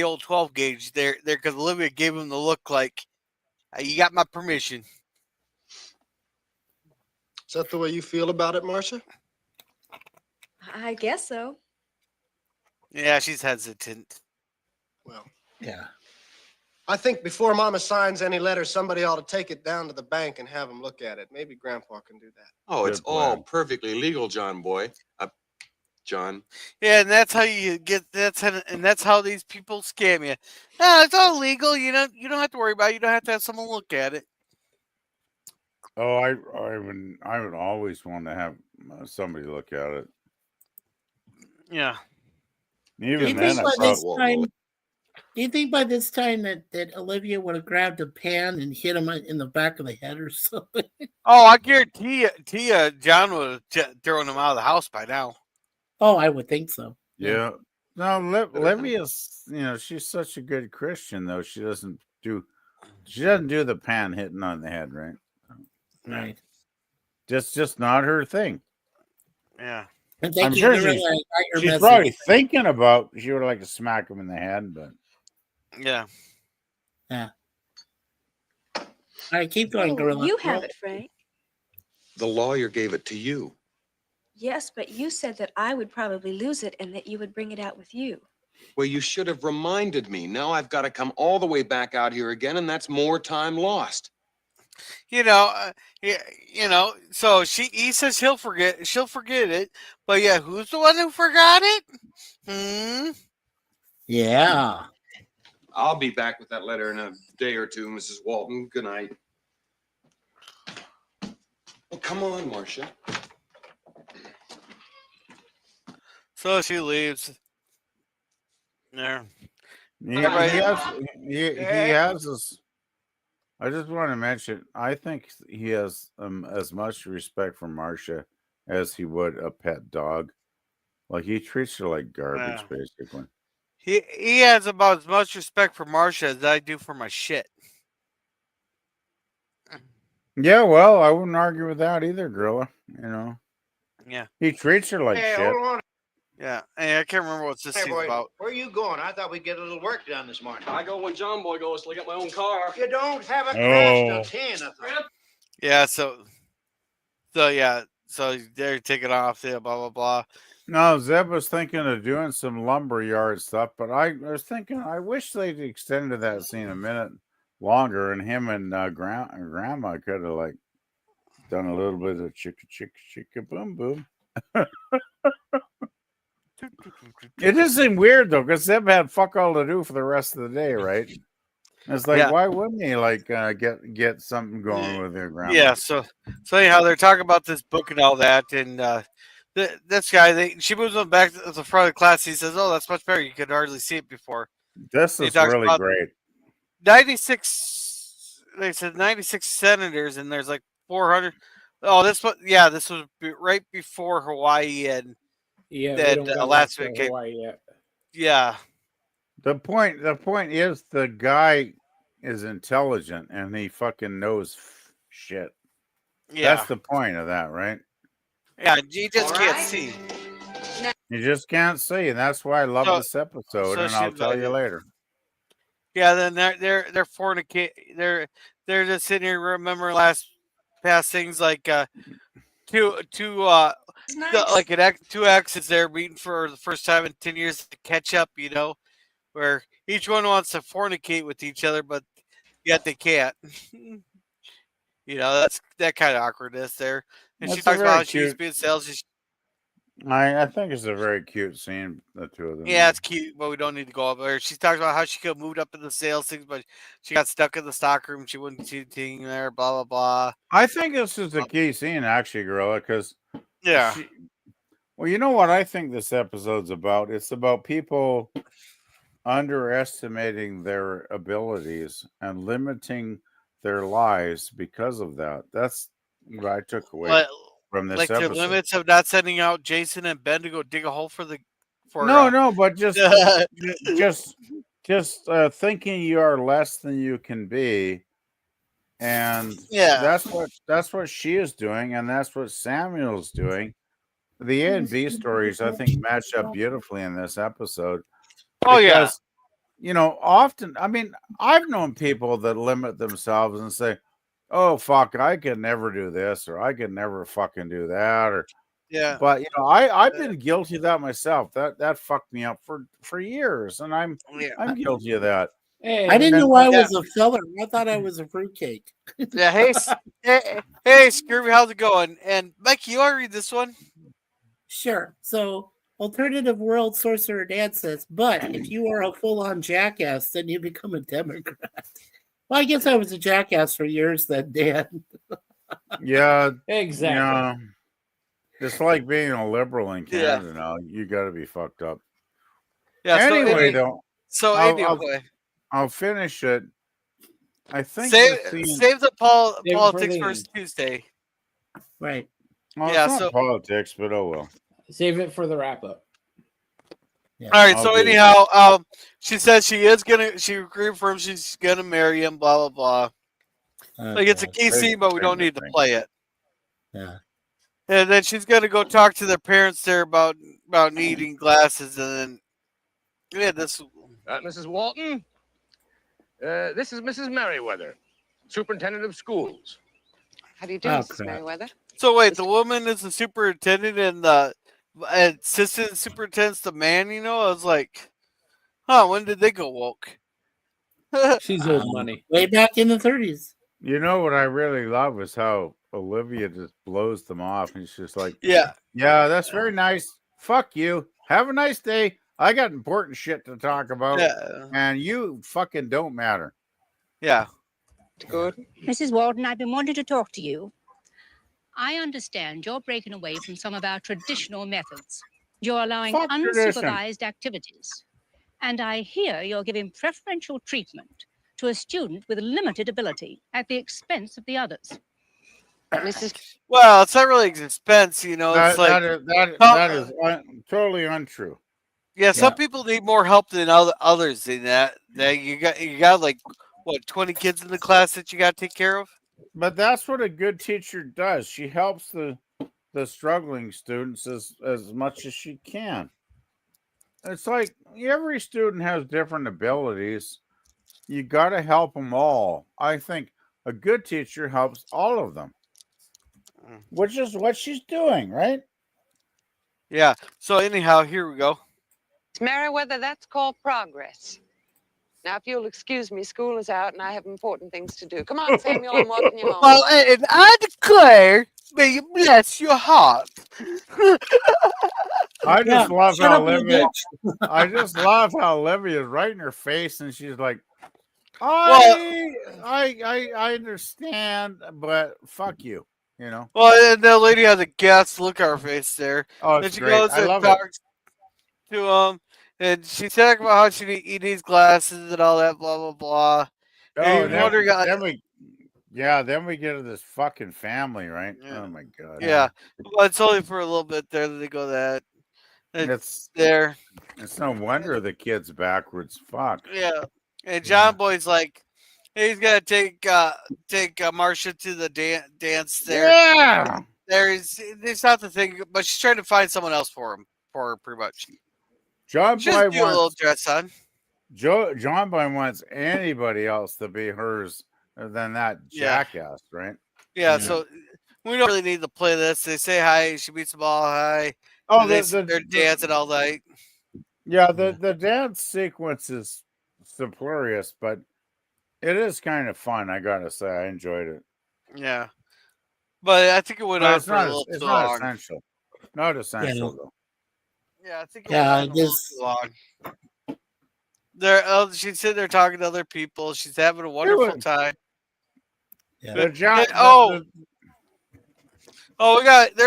old 12 gauge there because Olivia gave him the look like, you got my permission. Is that the way you feel about it, Marcia? I guess so. Yeah, she's hesitant. Well, yeah. I think before Mama signs any letter, somebody ought to take it down to the bank and have him look at it. Maybe Grandpa can do that. Oh, it's Good plan. all perfectly legal, John boy. John. Yeah, and that's how you get that's how these people scam you. No, it's all legal. You don't have to worry about it. You don't have to have someone look at it. Oh, I would always want to have somebody look at it. Yeah. Even then, I probably do you think by this time that Olivia would have grabbed a pan and hit him in the back of the head or something? Oh, I guarantee you, John would have thrown him out of the house by now. Oh, I would think so. Yeah. No, Livia's, she's such a good Christian though. She doesn't do the pan hitting on the head, right? Right. Just not her thing. Yeah. And I'm sure she's probably thinking about she would like to smack him in the head, but yeah. Yeah. All right, keep going, Gorilla. You have it, Frank. The lawyer gave it to you. Yes, but you said that I would probably lose it and that you would bring it out with you. Well, you should have reminded me. Now I've got to come all the way back out here again, and that's more time lost. So he says she'll forget it, but yeah, who's the one who forgot it? Yeah. I'll be back with that letter in a day or two, Mrs. Walton. Good night. Well, come on, Marcia. So she leaves. There. He has this. I just want to mention, I think he has as much respect for Marcia as he would a pet dog. Like, he treats her like garbage, basically. He has about as much respect for Marcia as I do for my shit. Yeah, well, I wouldn't argue with that either, Gorilla. Yeah. He treats her like shit. Hold on. Yeah. Hey, I can't remember what this is about. Where are you going? I thought we'd get a little work done this morning. I go when John Boy goes to look at my own car. You don't have a crash to 10. Yeah, so they're taking off there, blah blah blah. No, Zeb was thinking of doing some lumberyard stuff, but I was thinking I wish they'd extended that scene a minute longer, and him and Grandma could have done a little bit of chicka boom boom. It does seem weird though, because Zeb had fuck all to do for the rest of the day, right? It's like, why wouldn't he get something going with their grandma? Yeah, so anyhow, they're talking about this book and all that, and this guy, she moves him back to the front of the class. He says, "Oh, that's much better. You could hardly see it before." This is really great. 96. They said 96 senators, and there's 400. Oh, this was right before Hawaii and Alaska came. Hawaii yet. Yeah. The point is the guy is intelligent and he fucking knows shit. Yeah. That's the point of that, right? Yeah, you just can't see. You just can't see, and that's why I love this episode, and I'll tell you later. Yeah, then they're fornicating. They're just sitting here remembering past things like two exes there meeting for the first time in 10 years to catch up, where each one wants to fornicate with each other, but yet they can't. That's that kind of awkwardness there. And she talks about how she used to be in sales. I think it's a very cute scene, the two of them. Yeah, it's cute, but we don't need to go up there. She talks about how she could have moved up in the sales things, but she got stuck in the stockroom. She wouldn't see anything there, blah, blah, blah. I think this is a key scene, actually, Gorilla, because... Yeah. Well, you know what I think this episode's about? It's about people underestimating their abilities and limiting their lives because of that. That's what I took away from this episode. Like the limits of not sending out Jason and Ben to go dig a hole for but just thinking you are less than you can be, and that's what she is doing, and that's what Samuel's doing. The A and B stories, I think, match up beautifully in this episode. Because, often, I've known people that limit themselves and say, "Oh fuck, I could never do this, or I could never fucking do that," or But I've been guilty of that myself. That fucked me up for years, and I'm guilty of that. Hey, I didn't know why I was a filler. I thought I was a fruitcake. Yeah. Hey, Scurvy, how's it going? And Mike, you want to read this one? Sure. So, Alternative World Sorcerer Dan says, but if you are a full-on jackass, then you become a Democrat. Well, I guess I was a jackass for years then, Dan. Yeah. Exactly. It's like being a liberal in Canada now. You got to be fucked up. Yeah. Anyway, I'll finish it. I think save the politics first Tuesday. Right. Well, it's not politics, but oh well. Save it for the wrap up. Yeah. All right. So anyhow, she says she reaffirms she's gonna marry him. Blah blah blah. Like it's a key scene, but we don't need to play it. Yeah. And then she's gonna go talk to their parents there about needing glasses, and then this. Mrs. Walton, this is Mrs. Merriweather, superintendent of schools. How do you do, Mrs. Merriweather? So wait, the woman is the superintendent, and the assistant superintendent's the man. I was like, when did they go woke? She's old money. Way back in the 30s. You know what I really love is how Olivia just blows them off, and she's just like, yeah, that's very nice. Fuck you. Have a nice day. I got important shit to talk about, and you fucking don't matter. Yeah. Good. Mrs. Walton, I've been wanting to talk to you. I understand you're breaking away from some of our traditional methods. You're allowing unsupervised activities. And I hear you're giving preferential treatment to a student with limited ability at the expense of the others. Well, it's not really expense, it's like that is totally untrue. Yeah, some people need more help than others in that. You got like what 20 kids in the class that you got to take care of. But that's what a good teacher does. She helps the struggling students as much as she can. It's like every student has different abilities. You got to help them all. I think a good teacher helps all of them, which is what she's doing, right? Yeah. So anyhow, here we go. Merriweather, that's called progress. Now, if you'll excuse me, school is out and I have important things to do. Come on, Samuel, I'm walking you home. Well, and I declare, may you bless your heart. I just love how Olivia. I just love how Olivia is right in her face, and she's like, I understand, but fuck you, Well, and the lady has a gas look on her face there. Oh, and it's she great. goes I and love talks to him, and she's talking about how he needs glasses and all that, blah blah blah. And he's wondering, then we get to this fucking family, right? Yeah. Oh my god. Yeah, well, it's only for a little bit there that they go that. It's there. It's no wonder the kid's backwards. Fuck. Yeah, and John Boy's like, he's gonna take Marcia to the dance there. Yeah. There's not the thing, but she's trying to find someone else for her pretty much. John Boy wants a little dress on. John Boy wants anybody else to be hers than that jackass, right? Yeah, so we don't really need to play this. They say hi, she beats them all hi. Oh, they're dancing all night. Yeah, the dance sequence is hilarious, but it is kind of fun. I gotta say, I enjoyed it. Yeah, but I think it went on for a little too long. Essential. Not essential though. Yeah, I think it went on a little too long. She's sitting there talking to other people. She's having a wonderful time. Yeah. They're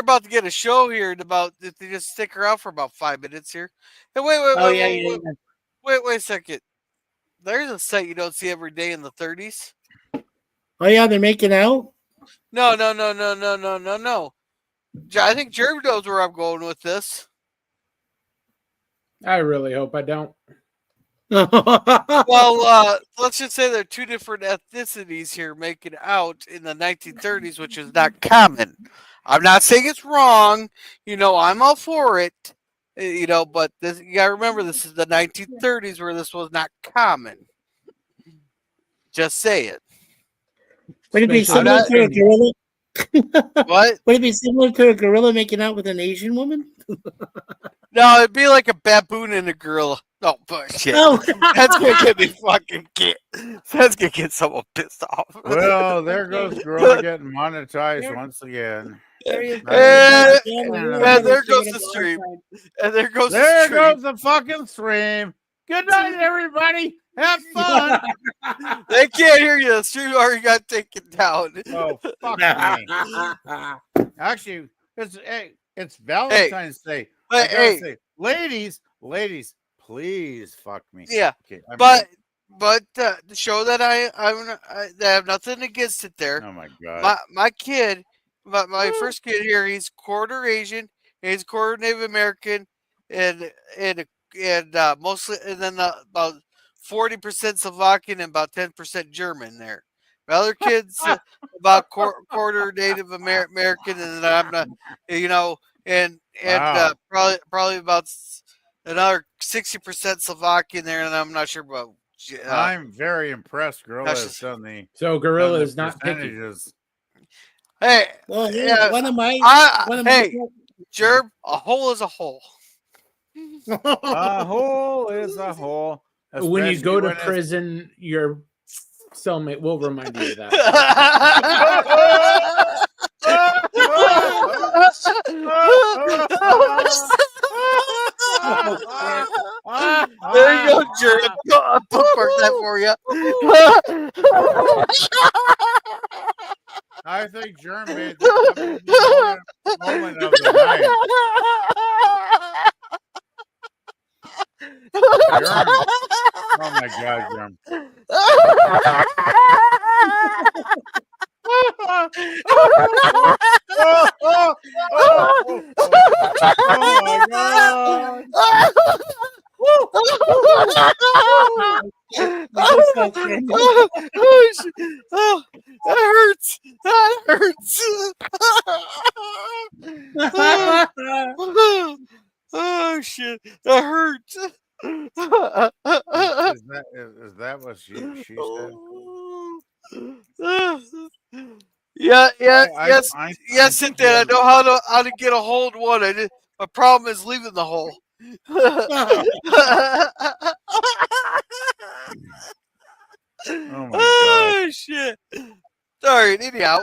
about to get a show here in about. If they just stick around for about 5 minutes here. Hey, wait a second. There's a set you don't see every day in the 30s. Oh yeah, they're making out. No. I think Jeremy knows where I'm going with this. I really hope I don't. Well, let's just say there are two different ethnicities here making out in the 1930s, which is not common. I'm not saying it's wrong. I'm all for it. But this, you gotta remember, this is the 1930s where this was not common. Just say it. Would it be similar to a gorilla? What? Would it be similar to a gorilla making out with an Asian woman? No, it'd be like a baboon and a gorilla. Oh, bullshit. Oh. That's gonna get me That's gonna get someone pissed off. Well, there goes gorilla getting monetized once again. And there goes the stream. And there goes the fucking stream. Good night, everybody. Have fun. They can't hear you. The stream already got taken down. Oh, fuck me. Actually, it's Valentine's Day. I gotta say, ladies, please fuck me. Yeah, okay, but the show that I have nothing against it there. Oh my god, my kid, my first kid here, he's quarter Asian, and he's quarter Native American, and a mostly, and then about 40% Slovakian and about 10% German there. My other kids, about quarter Native American, and then I'm not, and Wow. probably about another 60% Slovakian there, and I'm not sure about. I'm very impressed. Gorilla That's has just- done the So Gorilla done the is not picky. percentages. Hey, Well, yeah, one of my hey, Gerb, a hole is a hole. A hole is a hole. When you especially go to when it's- prison, your cellmate will remind you of that. There you go, Gerb. I'll bookmark that for you. I think Germ made the moment of the night. Germ. Oh my God, Germ. That hurts. That hurts. Oh shit! That hurts. Is that what she said? Yes, I Cynthia. I know how to get a hold of one. My problem is leaving the hole. Oh my God. Oh shit! Sorry, anyhow.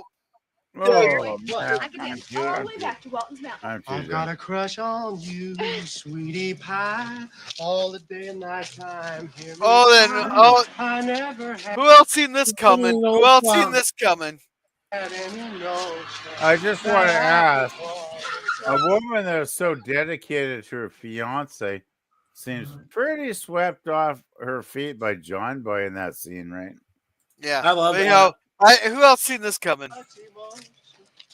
Oh, I can dance all the way back to Walton's Mountain. I've got a crush on you, sweetie pie, all the day and night time. I never had. Who else seen this coming? Who else seen this coming? I just want to ask, a woman that is so dedicated to her fiance seems pretty swept off her feet by John Boy in that scene, right? Yeah, I love who else seen this coming?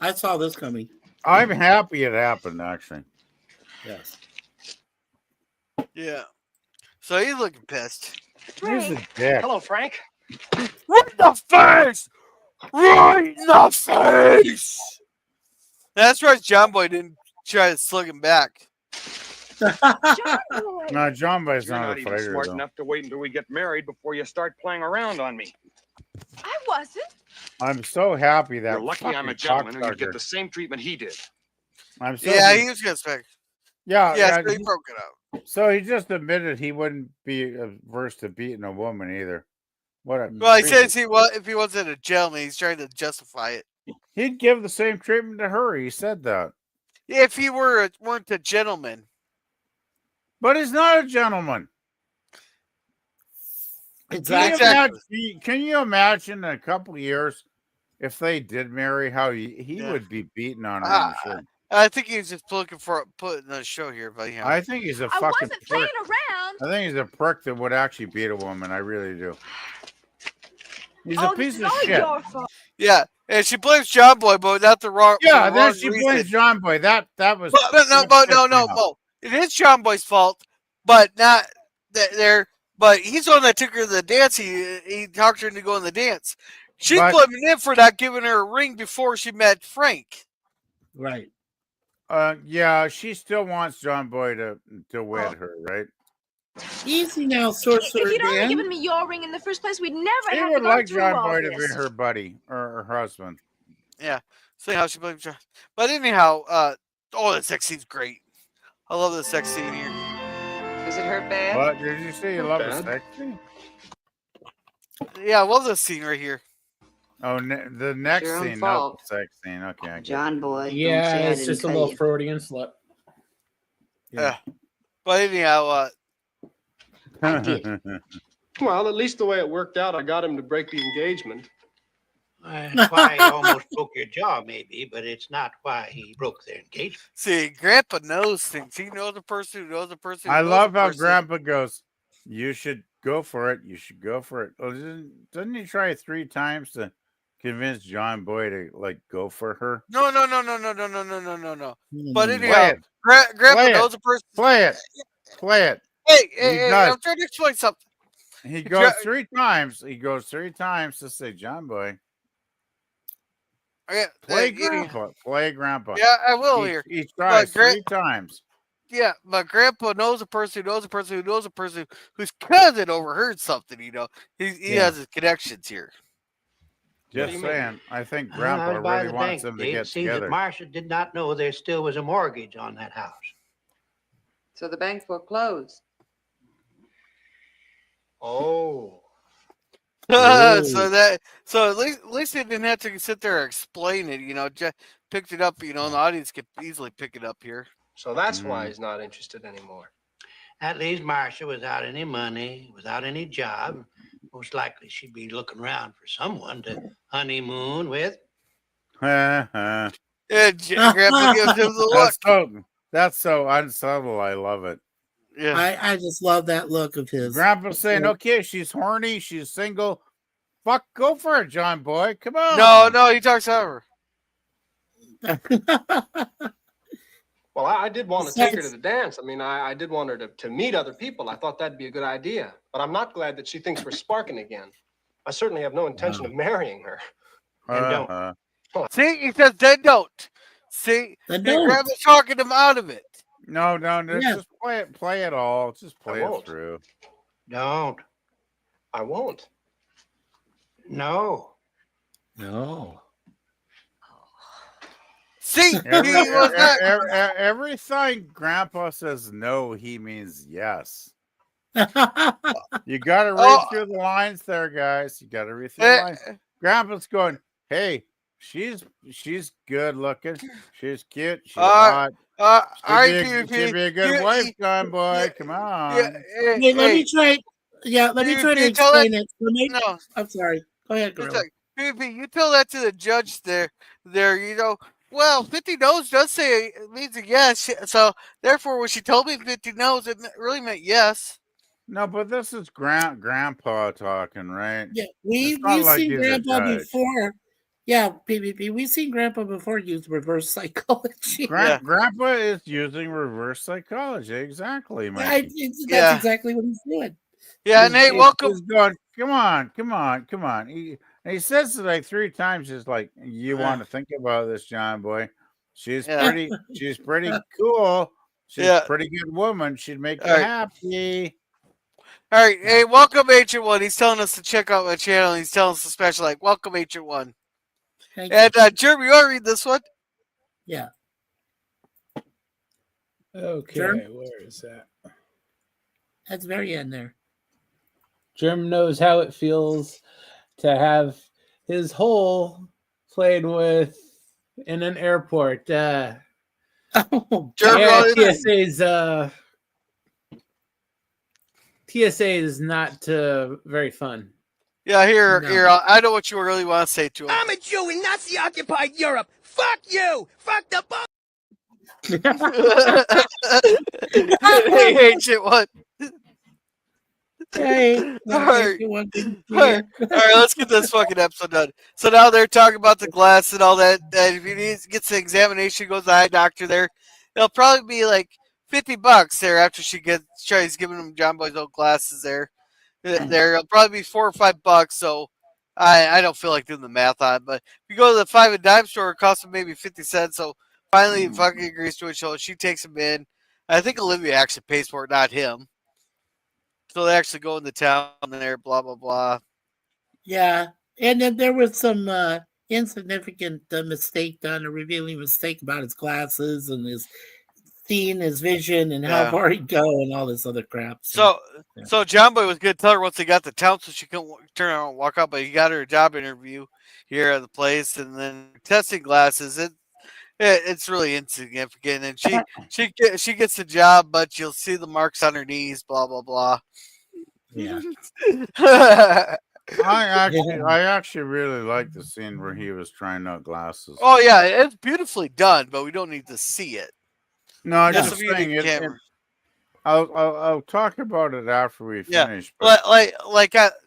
I saw this coming. I'm happy it happened, actually. Yes. Yeah. So he's looking pissed. Here's a dick. Hello, Frank. Right in the face! Right in the face! That's right. John Boy didn't try to slug him back. No, John Boy's You're not not a even fighter, smart though. enough to wait until we get married before you start playing around on me. I wasn't. I'm so happy that You're lucky I'm a fucking gentleman, or you'd cocksucker- get the same treatment he did. I'm so Yeah, he was gonna expect. Yeah, Yeah, so he broke it up. So he just admitted he wouldn't be averse to beating a woman either. What a Well, he says if he wasn't a gentleman, he's trying to justify it. he'd give the same treatment to her. He said that. If he weren't a gentleman. But he's not a gentleman. Exactly. Can you imagine in a couple of years if they did marry, how he would be beaten on her? I'm sure. I think he's just looking for putting the show here, but yeah. I think he's a I fucking wasn't prick. playing around. I think he's a prick that would actually beat a woman. I really do. He's a piece of shit. Yeah, and she blames John Boy, but not the wrong. Yeah, for the then wrong she reason. blames John Boy. That was. No. It is John Boy's fault, but not there. But he's the one that took her to the dance. He talked her into going to the dance. She's blaming him for not giving her a ring before she met Frank. Right. Yeah, she still wants John Boy to wed her, right? Easy now, Sorcerer If you'd only Dan. given me your ring in the first place, we'd never She have to would go like through John all Boy to this. be her buddy or her husband. Yeah. See how she blames John. But anyhow, the sex scene's great. I love the sex scene here. Is it hurt bad? What did you say? You love the sex scene? Yeah, I love this scene right here. Oh, the next your own scene, not fault. the sex scene. Okay, I get it. John Boy. Yeah, it's just a little Freudian slip. Yeah. But anyhow, Well, at least the way it worked out, I got him to break the engagement. Why he almost broke your jaw, maybe, but it's not why he broke their engagement. see, Grandpa knows things. He knows the person who knows the person. Who I knows love the how person. Grandpa goes, you should go for it. You should go for it. Oh, doesn't he try 3 times to convince John Boy to go for her? No. But Play anyhow, it. Grandpa Play it. knows the person. Play it. Play it. Hey, does. I'm trying to explain something. He goes 3 times. He goes 3 times to say, John Boy. Play Grandpa. Play Grandpa. Yeah, I will he, here. He tries 3 times. Yeah, but Grandpa knows a person who knows a person who knows a person whose cousin overheard something. You know, he has his connections here. Just saying. I think I Grandpa was by really the wants bank them to today. get It seems together. that Marcia did not know there still was a mortgage on that house. So the bank foreclosed. Oh. So at least they didn't have to sit there and explain it. You know, just picked it up. You know, and the audience could easily pick it up here. So that's why he's not interested anymore. At least Marcia, without any money, without any job, most likely she'd be looking around for someone to honeymoon with. Yeah, Grandpa gives him the look. That's so unsubtle. I love it. Yeah, I just love that look of his. Grandpa saying, "Okay, she's horny, she's single. Fuck, go for it, John Boy. Come on." No, he talks over. Well, I did want to take her to the dance. I mean, I did want her to meet other people. I thought that'd be a good idea. But I'm not glad that she thinks we're sparking again. I certainly have no intention of marrying her. And don't. See, he says they don't. See, Grandpa's talking him out of it. No, just play it all. Just play it through. Don't. I won't. No. See, everything Grandpa says no, he means yes. You got to read through the lines there, guys. You got to read through the lines. Grandpa's going, hey, she's good looking. She's cute. She's hot. She'd be a good wife, John Boy. Come on. Hey, let me try. Yeah, let me try to explain it. No, I'm sorry. Go ahead, Gorilla. You tell that to the judge there. You know. Well, 50 no's does say it means a yes. So therefore, when she told me 50 no's, it really meant yes. No, but this is Grandpa talking, right? Yeah, we've seen Grandpa before. Yeah, PvP. We've seen Grandpa before use reverse psychology. Grandpa is using reverse psychology. Exactly, Mike. That's exactly what he's doing. Yeah, and hey, welcome. He's going, come on. He says it like 3 times. Just like, you want to think about this, John Boy. She's pretty. She's pretty cool. She's a pretty good woman. She'd make you happy. All right, hey, welcome Ancient One. He's telling us to check out my channel. He's telling us a special like, welcome Ancient One. Thank and Jeremy, you want to read this one? Yeah. Okay, where is that? That's the very end there. Jim knows how it feels to have his hole played with in an airport. TSA is not very fun. Yeah, here, I know what you really want to say to him. I'm a Jew in Nazi-occupied Europe. Fuck you. Fuck the book. Hey, Ancient One. Hey, all right, let's get this fucking episode done. So now they're talking about the glass and all that. If he gets the examination, goes to the eye doctor there, it'll probably be like $50 there after she tries giving him John Boy's old glasses there. It'll probably be $4 or $5. So I don't feel like doing the math on it. But if you go to the 5 and dime store, it costs him maybe 50 cents. So finally, he fucking agrees to it. So she takes him in. I think Olivia actually pays for it, not him. So they actually go into town there, blah, blah, blah. Yeah. And then there was some insignificant mistake done, a revealing mistake about his glasses and his seeing his vision and how far he'd go and all this other crap. So John Boy was good to tell her once they got the town so she couldn't turn around and walk out, but he got her a job interview here at the place and then testing glasses. It's really insignificant, and she gets the job, but you'll see the marks on her knees, blah blah blah. Yeah. I actually really like the scene where he was trying out glasses. Oh yeah, it's beautifully done, but we don't need to see it. No, I'm just saying I'll talk about it after we finish. But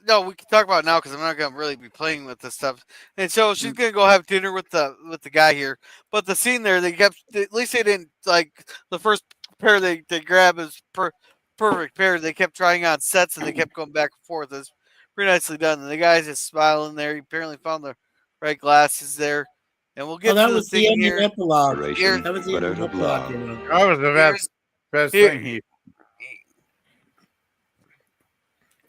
no, we can talk about it now because I'm not gonna really be playing with this stuff. And so she's gonna go have dinner with the guy here. But the scene there, at least they didn't like the first pair they grab is perfect pair. They kept trying on sets and they kept going back and forth. It's pretty nicely done. And the guy's just smiling there. He apparently found the right glasses there. And we'll get that to the was the thing ending here. epilogue. Here- That was the ending epilogue. You know. That was the best thing he.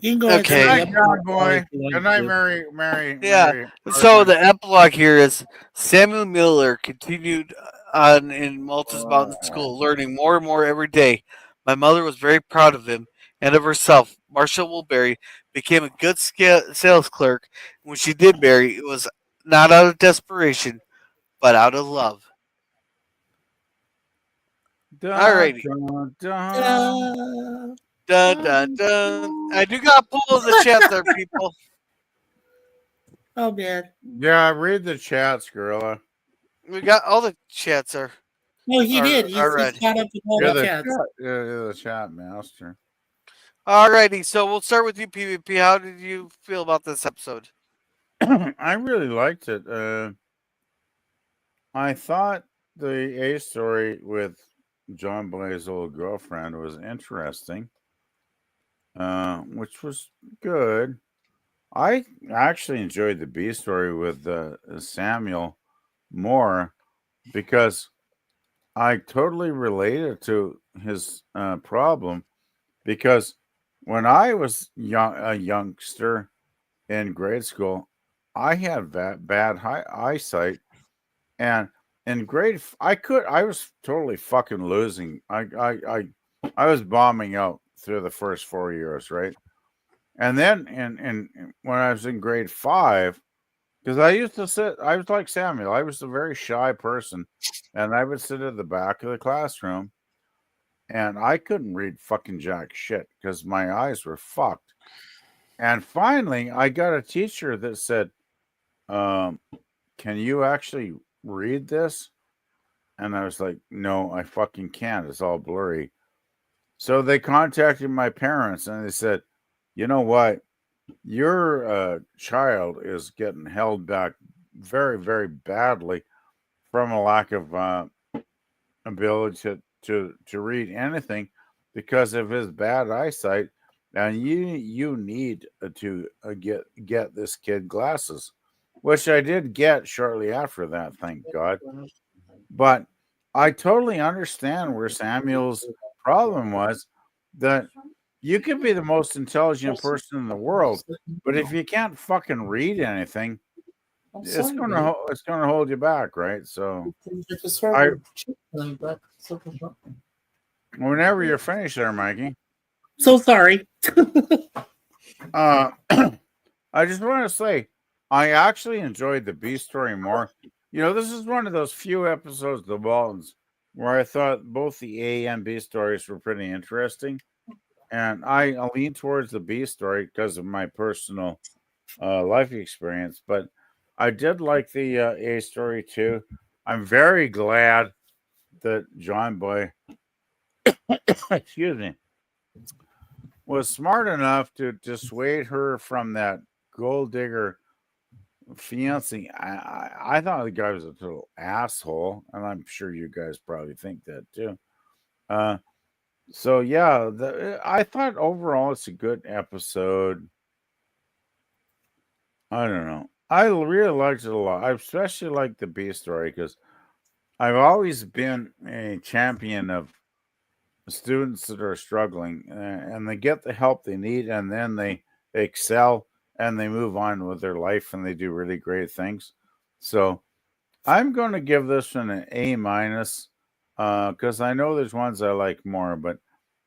You can go Okay. ahead. Good night, John boy. Good night, Mary. Yeah. Mary. So the epilogue here is Samuel Miller continued on in Walton's Mountain School, learning more and more every day. My mother was very proud of him and of herself. Marcia Woolery became a good sales clerk. When she did marry, it was not out of desperation, but out of love. Alrighty. Dun, dun, dun. I do got a poll in the chat there, people. Oh, man. Yeah, read the chats, Gorilla. We got all the chats are. No, he did. He's He's caught up with all You're the the chats. You're the chat master. Alrighty, so we'll start with you, PvP. How did you feel about this episode? I really liked it. I thought the A story with John Boy's old girlfriend was interesting, which was good. I actually enjoyed the B story with Samuel more because I totally related to his problem, because when I was a youngster in grade school, I had bad eyesight, and in I was totally fucking losing. I was bombing out through the first 4 years, right? And then when I was in grade 5, because I used to sit, I was like Samuel. I was a very shy person, and I would sit at the back of the classroom, and I couldn't read fucking jack shit because my eyes were fucked. And finally, I got a teacher that said, "Can you actually read this?" And I was like, "No, I fucking can't. It's all blurry." So they contacted my parents, and they said, "You know what? Your child is getting held back very, very badly from a lack of ability to read anything because of his bad eyesight, and you need to get this kid glasses," which I did get shortly after that, thank God. But I totally understand where Samuel's problem was, that you could be the most intelligent person in the world, but if you can't fucking read anything, it's gonna hold you back, right? So, whenever you're finished there, Mikey. So sorry. I just want to say, I actually enjoyed the B story more. You know, this is one of those few episodes of the Waltons where I thought both the A and B stories were pretty interesting. And I lean towards the B story because of my personal life experience. But I did like the A story too. I'm very glad that John Boy, excuse me, was smart enough to dissuade her from that gold digger fiance. I thought the guy was a total asshole, and I'm sure you guys probably think that too. So yeah, I thought overall it's a good episode. I don't know. I really liked it a lot. I especially like the B story because I've always been a champion of students that are struggling, and they get the help they need, and then they excel and they move on with their life and they do really great things. So I'm going to give this one an A minus because I know there's ones I like more, but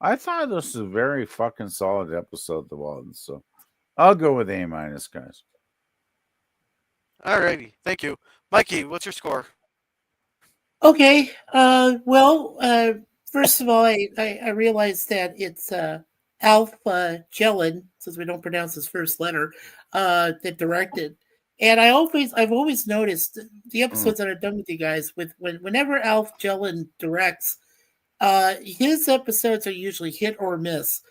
I thought this was a very fucking solid episode, The Waltons. So I'll go with A minus, guys. Alrighty, thank you, Mikey. What's your score? Okay. First of all, I realized that it's Alf Jellin, since we don't pronounce his first letter, that directed. And I've always noticed the episodes that I've done with you guys, whenever Alf Jellin directs, his episodes are usually hit or miss.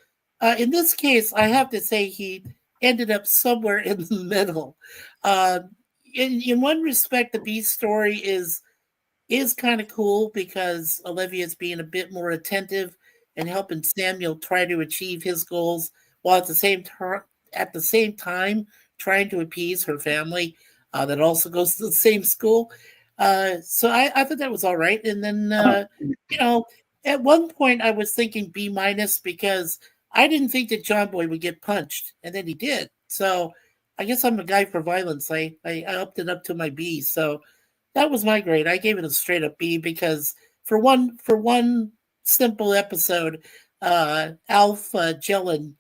In this case, I have to say he ended up somewhere in the middle. In one respect, the B story is kind of cool because Olivia's being a bit more attentive and helping Samuel try to achieve his goals while at the same time trying to appease her family that also goes to the same school. So I thought that was all right. And then at one point I was thinking B minus because I didn't think that John Boy would get punched, and then he did. So I guess I'm a guy for violence. I upped it up to my B. So that was my grade. I gave it a straight up B because for one simple episode, Alf Jellin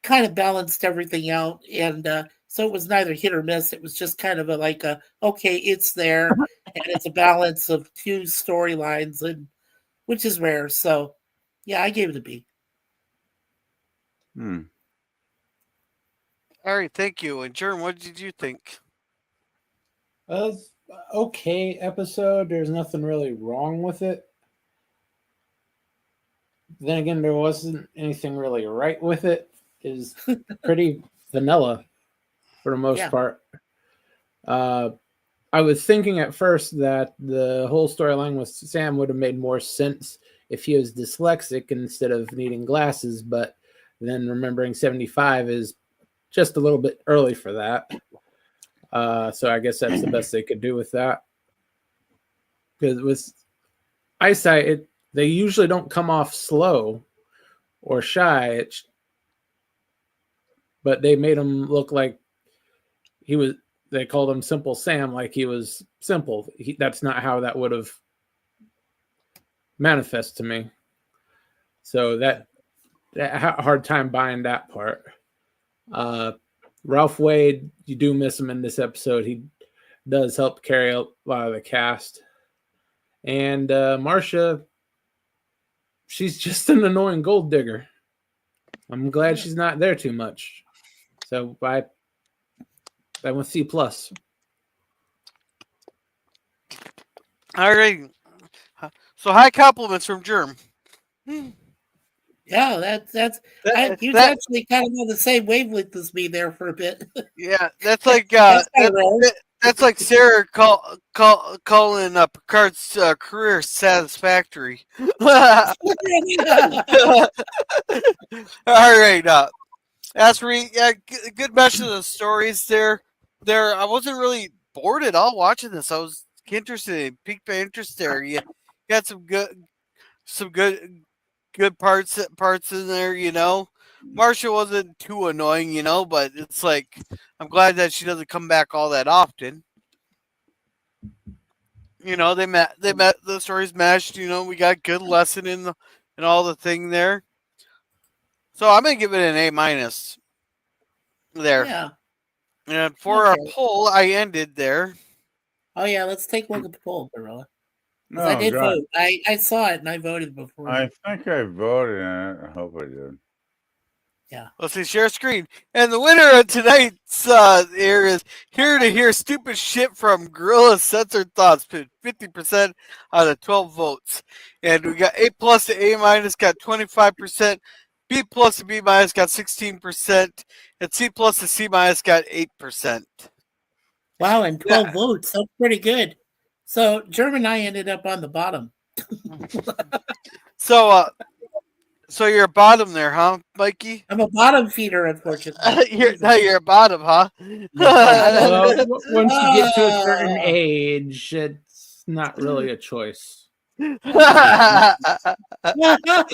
kind of balanced everything out, and so it was neither hit or miss. It was just kind of okay, it's there, and it's a balance of two storylines, and which is rare. So yeah, I gave it a B. All right, thank you. And Jerm, what did you think? Okay episode. There's nothing really wrong with it. Then again, there wasn't anything really right with it. Is pretty vanilla for the most part. I was thinking at first that the whole storyline with Sam would have made more sense if he was dyslexic instead of needing glasses, but then remembering 75 is just a little bit early for that. So I guess that's the best they could do with that. Because with eyesight, they usually don't come off slow or shy. But they made him look like they called him Simple Sam, like he was simple. That's not how that would have manifested to me. So that hard time buying that part. Ralph Wade, you do miss him in this episode. He does help carry a lot of the cast. And Marcia, she's just an annoying gold digger. I'm glad she's not there too much. So I went C+. All right. So high compliments from Germ. Yeah, that's actually kind of on the same wavelength as me there for a bit. Yeah, that's like that's like Sarah calling Picard's career satisfactory. All right. As for me, good mention of the stories there. I wasn't really bored at all watching this. I was interested, piqued my interest there. You got some good parts in there. Marcia wasn't too annoying, but it's like I'm glad that she doesn't come back all that often. They met the stories matched. We got good lesson in all the thing there. So I'm gonna give it an A minus. There. Yeah. And for our poll, I ended there. Oh yeah, let's take a look at the poll, Gorilla. Oh, I did God. vote. I saw it and I voted before. I think I voted in it. I hope I did. Yeah. Let's see, share screen. And the winner of tonight's air is Here to Hear Stupid Shit from Gorilla Censored Thoughts, 50% out of 12 votes. And we got A plus to A minus got 25%. B plus to B minus got 16%, and C plus to C minus got 8%. Wow, and 12 votes. That's pretty good. So Germ and I ended up on the bottom. So you're a bottom there, huh, Mikey? I'm a bottom feeder, unfortunately. you're a bottom, huh? Well, once you get to a certain age, it's not really a choice. Oh my God.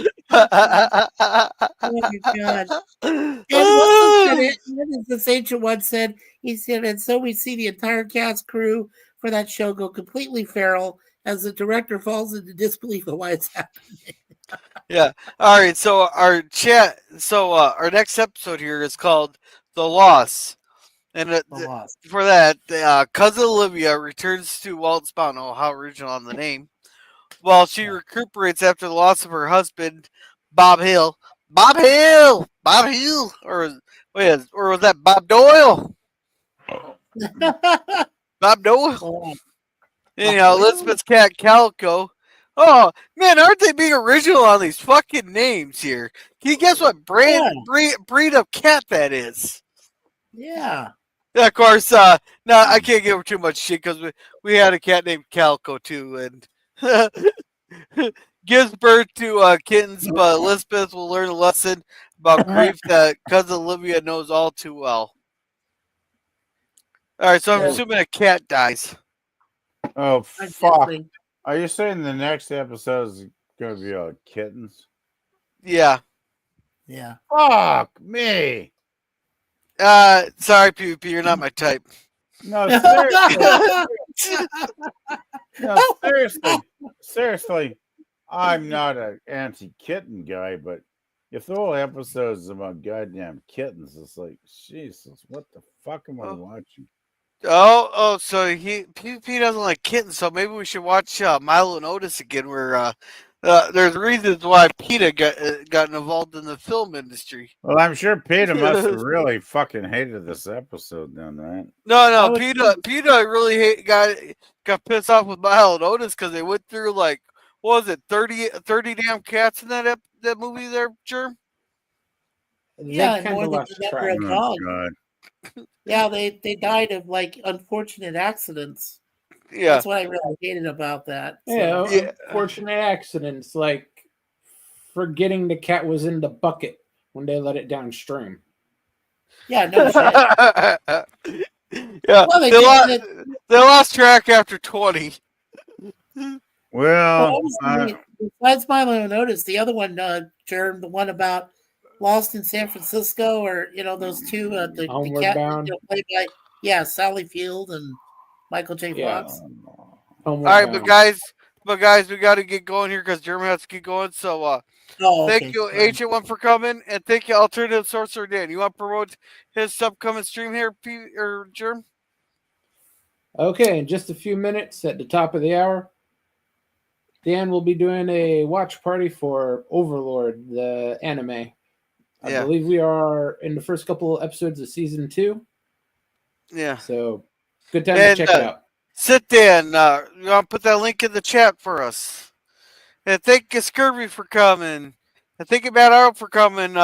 And as this ancient one said, he said, and so we see the entire cast crew for that show go completely feral as the director falls into disbelief of why it's happening. Yeah. All right. So our next episode here is called The Loss. And for that, cousin Olivia returns to Waltons Mountain. Oh, how original on the name. While she recuperates after the loss of her husband, Bob Hill. Or was that Bob Doyle? Bob Doyle. Anyhow, Elizabeth's cat Calico. Oh man, aren't they being original on these fucking names here? Can you guess what breed of cat that is? Yeah. Yeah, of course. No, I can't give her too much shit because we had a cat named Calico too, and gives birth to kittens, but Elizabeth will learn a lesson about grief that cousin Olivia knows all too well. All right, so I'm assuming a cat dies. Oh fuck! Are you saying the next episode is going to be about kittens? Yeah. Yeah. Fuck me. Sorry, PvP, you're not my type. No, seriously. No, seriously. I'm not an anti-kitten guy, but if the whole episode is about goddamn kittens, it's like, Jesus, what the fuck am I watching? Oh, so PvP doesn't like kittens, so maybe we should watch Milo and Otis again, where there's reasons why PETA got involved in the film industry. Well, I'm sure PETA must have really fucking hated this episode then, right? No, PETA really got pissed off with Milo and Otis because they went through like, what was it, 30 damn cats in that movie there, Germ? Yeah, and more than the number of dogs. God. Yeah, they died of like unfortunate accidents. Yeah, that's what I really hated about that. Yeah, unfortunate accidents like forgetting the cat was in the bucket when they let it downstream. Yeah, no shit. Yeah, Well, they lost track after 20. Well, besides Milo and Otis, the other one, Germ, the one about Lost in San Francisco, or those two, the cat played by Sally Field and Michael J. Fox. All right, but guys, we got to get going here because Germ has to get going. So, thank you, Ancient One, for coming, and thank you, Alternative Sorcerer Dan. You want to promote his upcoming stream here, Germ? Okay, in just a few minutes at the top of the hour, Dan will be doing a watch party for Overlord, the anime. I believe we are in the first couple episodes of season 2. Yeah. So, good time to check it out. Sittin, you want to put that link in the chat for us? And thank you, Scurvy, for coming. And thank you, Matt Arrow, for coming.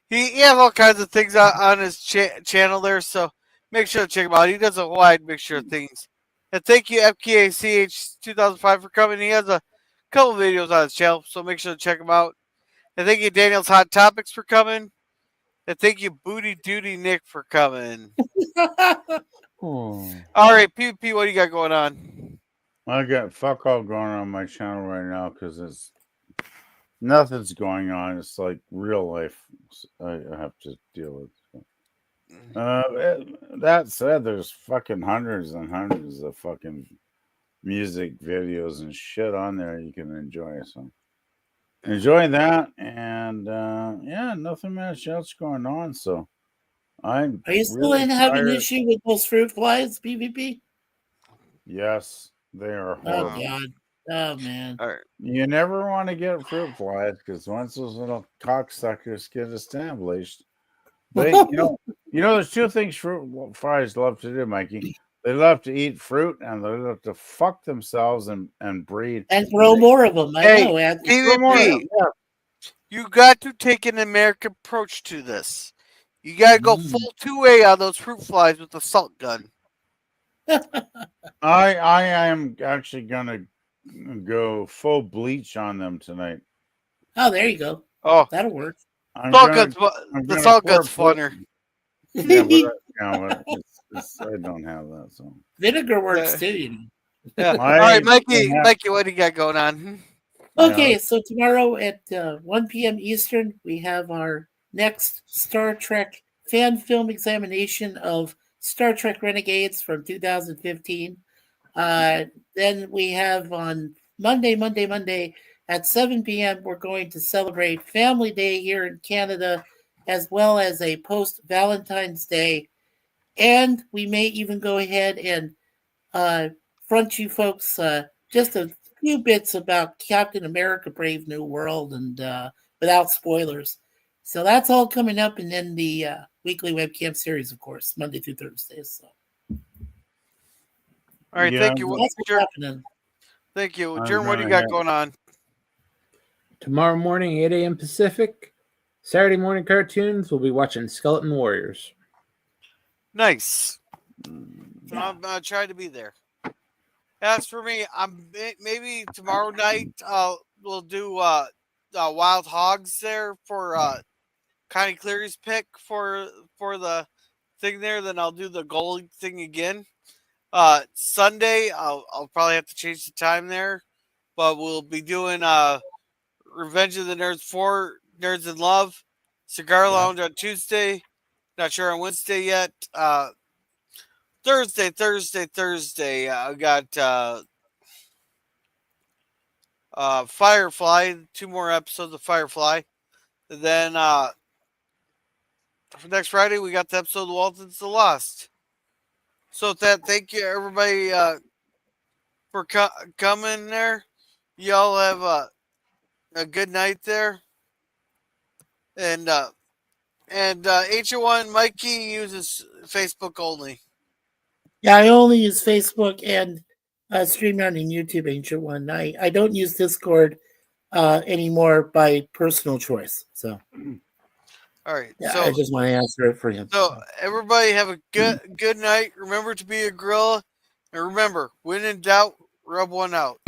He has all kinds of things on his channel there, so make sure to check him out. He does a wide mixture of things. And thank you, FKACH2005, for coming. He has a couple videos on his channel, so make sure to check him out. And thank you, Daniel's Hot Topics, for coming. And thank you, Booty Duty Nick, for coming. All right, PvP, what do you got going on? I got fuck all going on my channel right now because nothing's going on. It's like real life I have to deal with. That said, there's fucking hundreds and hundreds of fucking music videos and shit on there you can enjoy. So enjoy that, and nothing much else going on. So are you still having an issue with those fruit flies, PvP? Yes, they are horrible. Oh god. Oh man. All right. You never want to get fruit flies because once those little cocksuckers get established, they there's two things fruit flies love to do, Mikey. They love to eat fruit and they love to fuck themselves and breed and grow more of them. I know. PvP, you got to take an American approach to this. You got to go full 2A on those fruit flies with the salt gun. I am actually gonna go full bleach on them tonight. Oh, there you go. Oh, that'll work. The salt gun's funner. Yeah, but I don't have that. So vinegar works too. Yeah. All right, Mikey, what do you got going on? Okay, so tomorrow at 1 p.m. Eastern, we have our next Star Trek fan film examination of Star Trek Renegades from 2015. Then we have on Monday at 7 p.m., we're going to celebrate Family Day here in Canada, as well as a post-Valentine's Day. And we may even go ahead and front you folks just a few bits about Captain America Brave New World and without spoilers. So that's all coming up, and then the weekly webcam series, of course, Monday through Thursday. So. All right, thank you. Thank you. Jeremy, what do you got going on? Tomorrow morning, 8 a.m. Pacific, Saturday morning cartoons, we'll be watching Skeleton Warriors. Nice. I'm trying to be there. As for me, I'm maybe tomorrow night I'll we'll do Wild Hogs there for Connie Cleary's pick for the thing there. Then I'll do the goal thing again. Sunday, I'll probably have to change the time there, but we'll be doing Revenge of the Nerds 4, Nerds in Love, Cigar Lounge on Tuesday. Not sure on Wednesday yet. Thursday. I got Firefly, 2 more episodes of Firefly. And then for next Friday, we got the episode of Waltons The Lost. So with that, thank you everybody for coming there. Y'all have a good night there. And H1 Mikey uses Facebook only. Yeah, I only use Facebook and StreamYard and YouTube, Ancient One. I don't use Discord anymore by personal choice. So, all right. Yeah, so I just want to answer it for him. So everybody have a good night. Remember to be a gorilla, and remember, when in doubt, rub one out.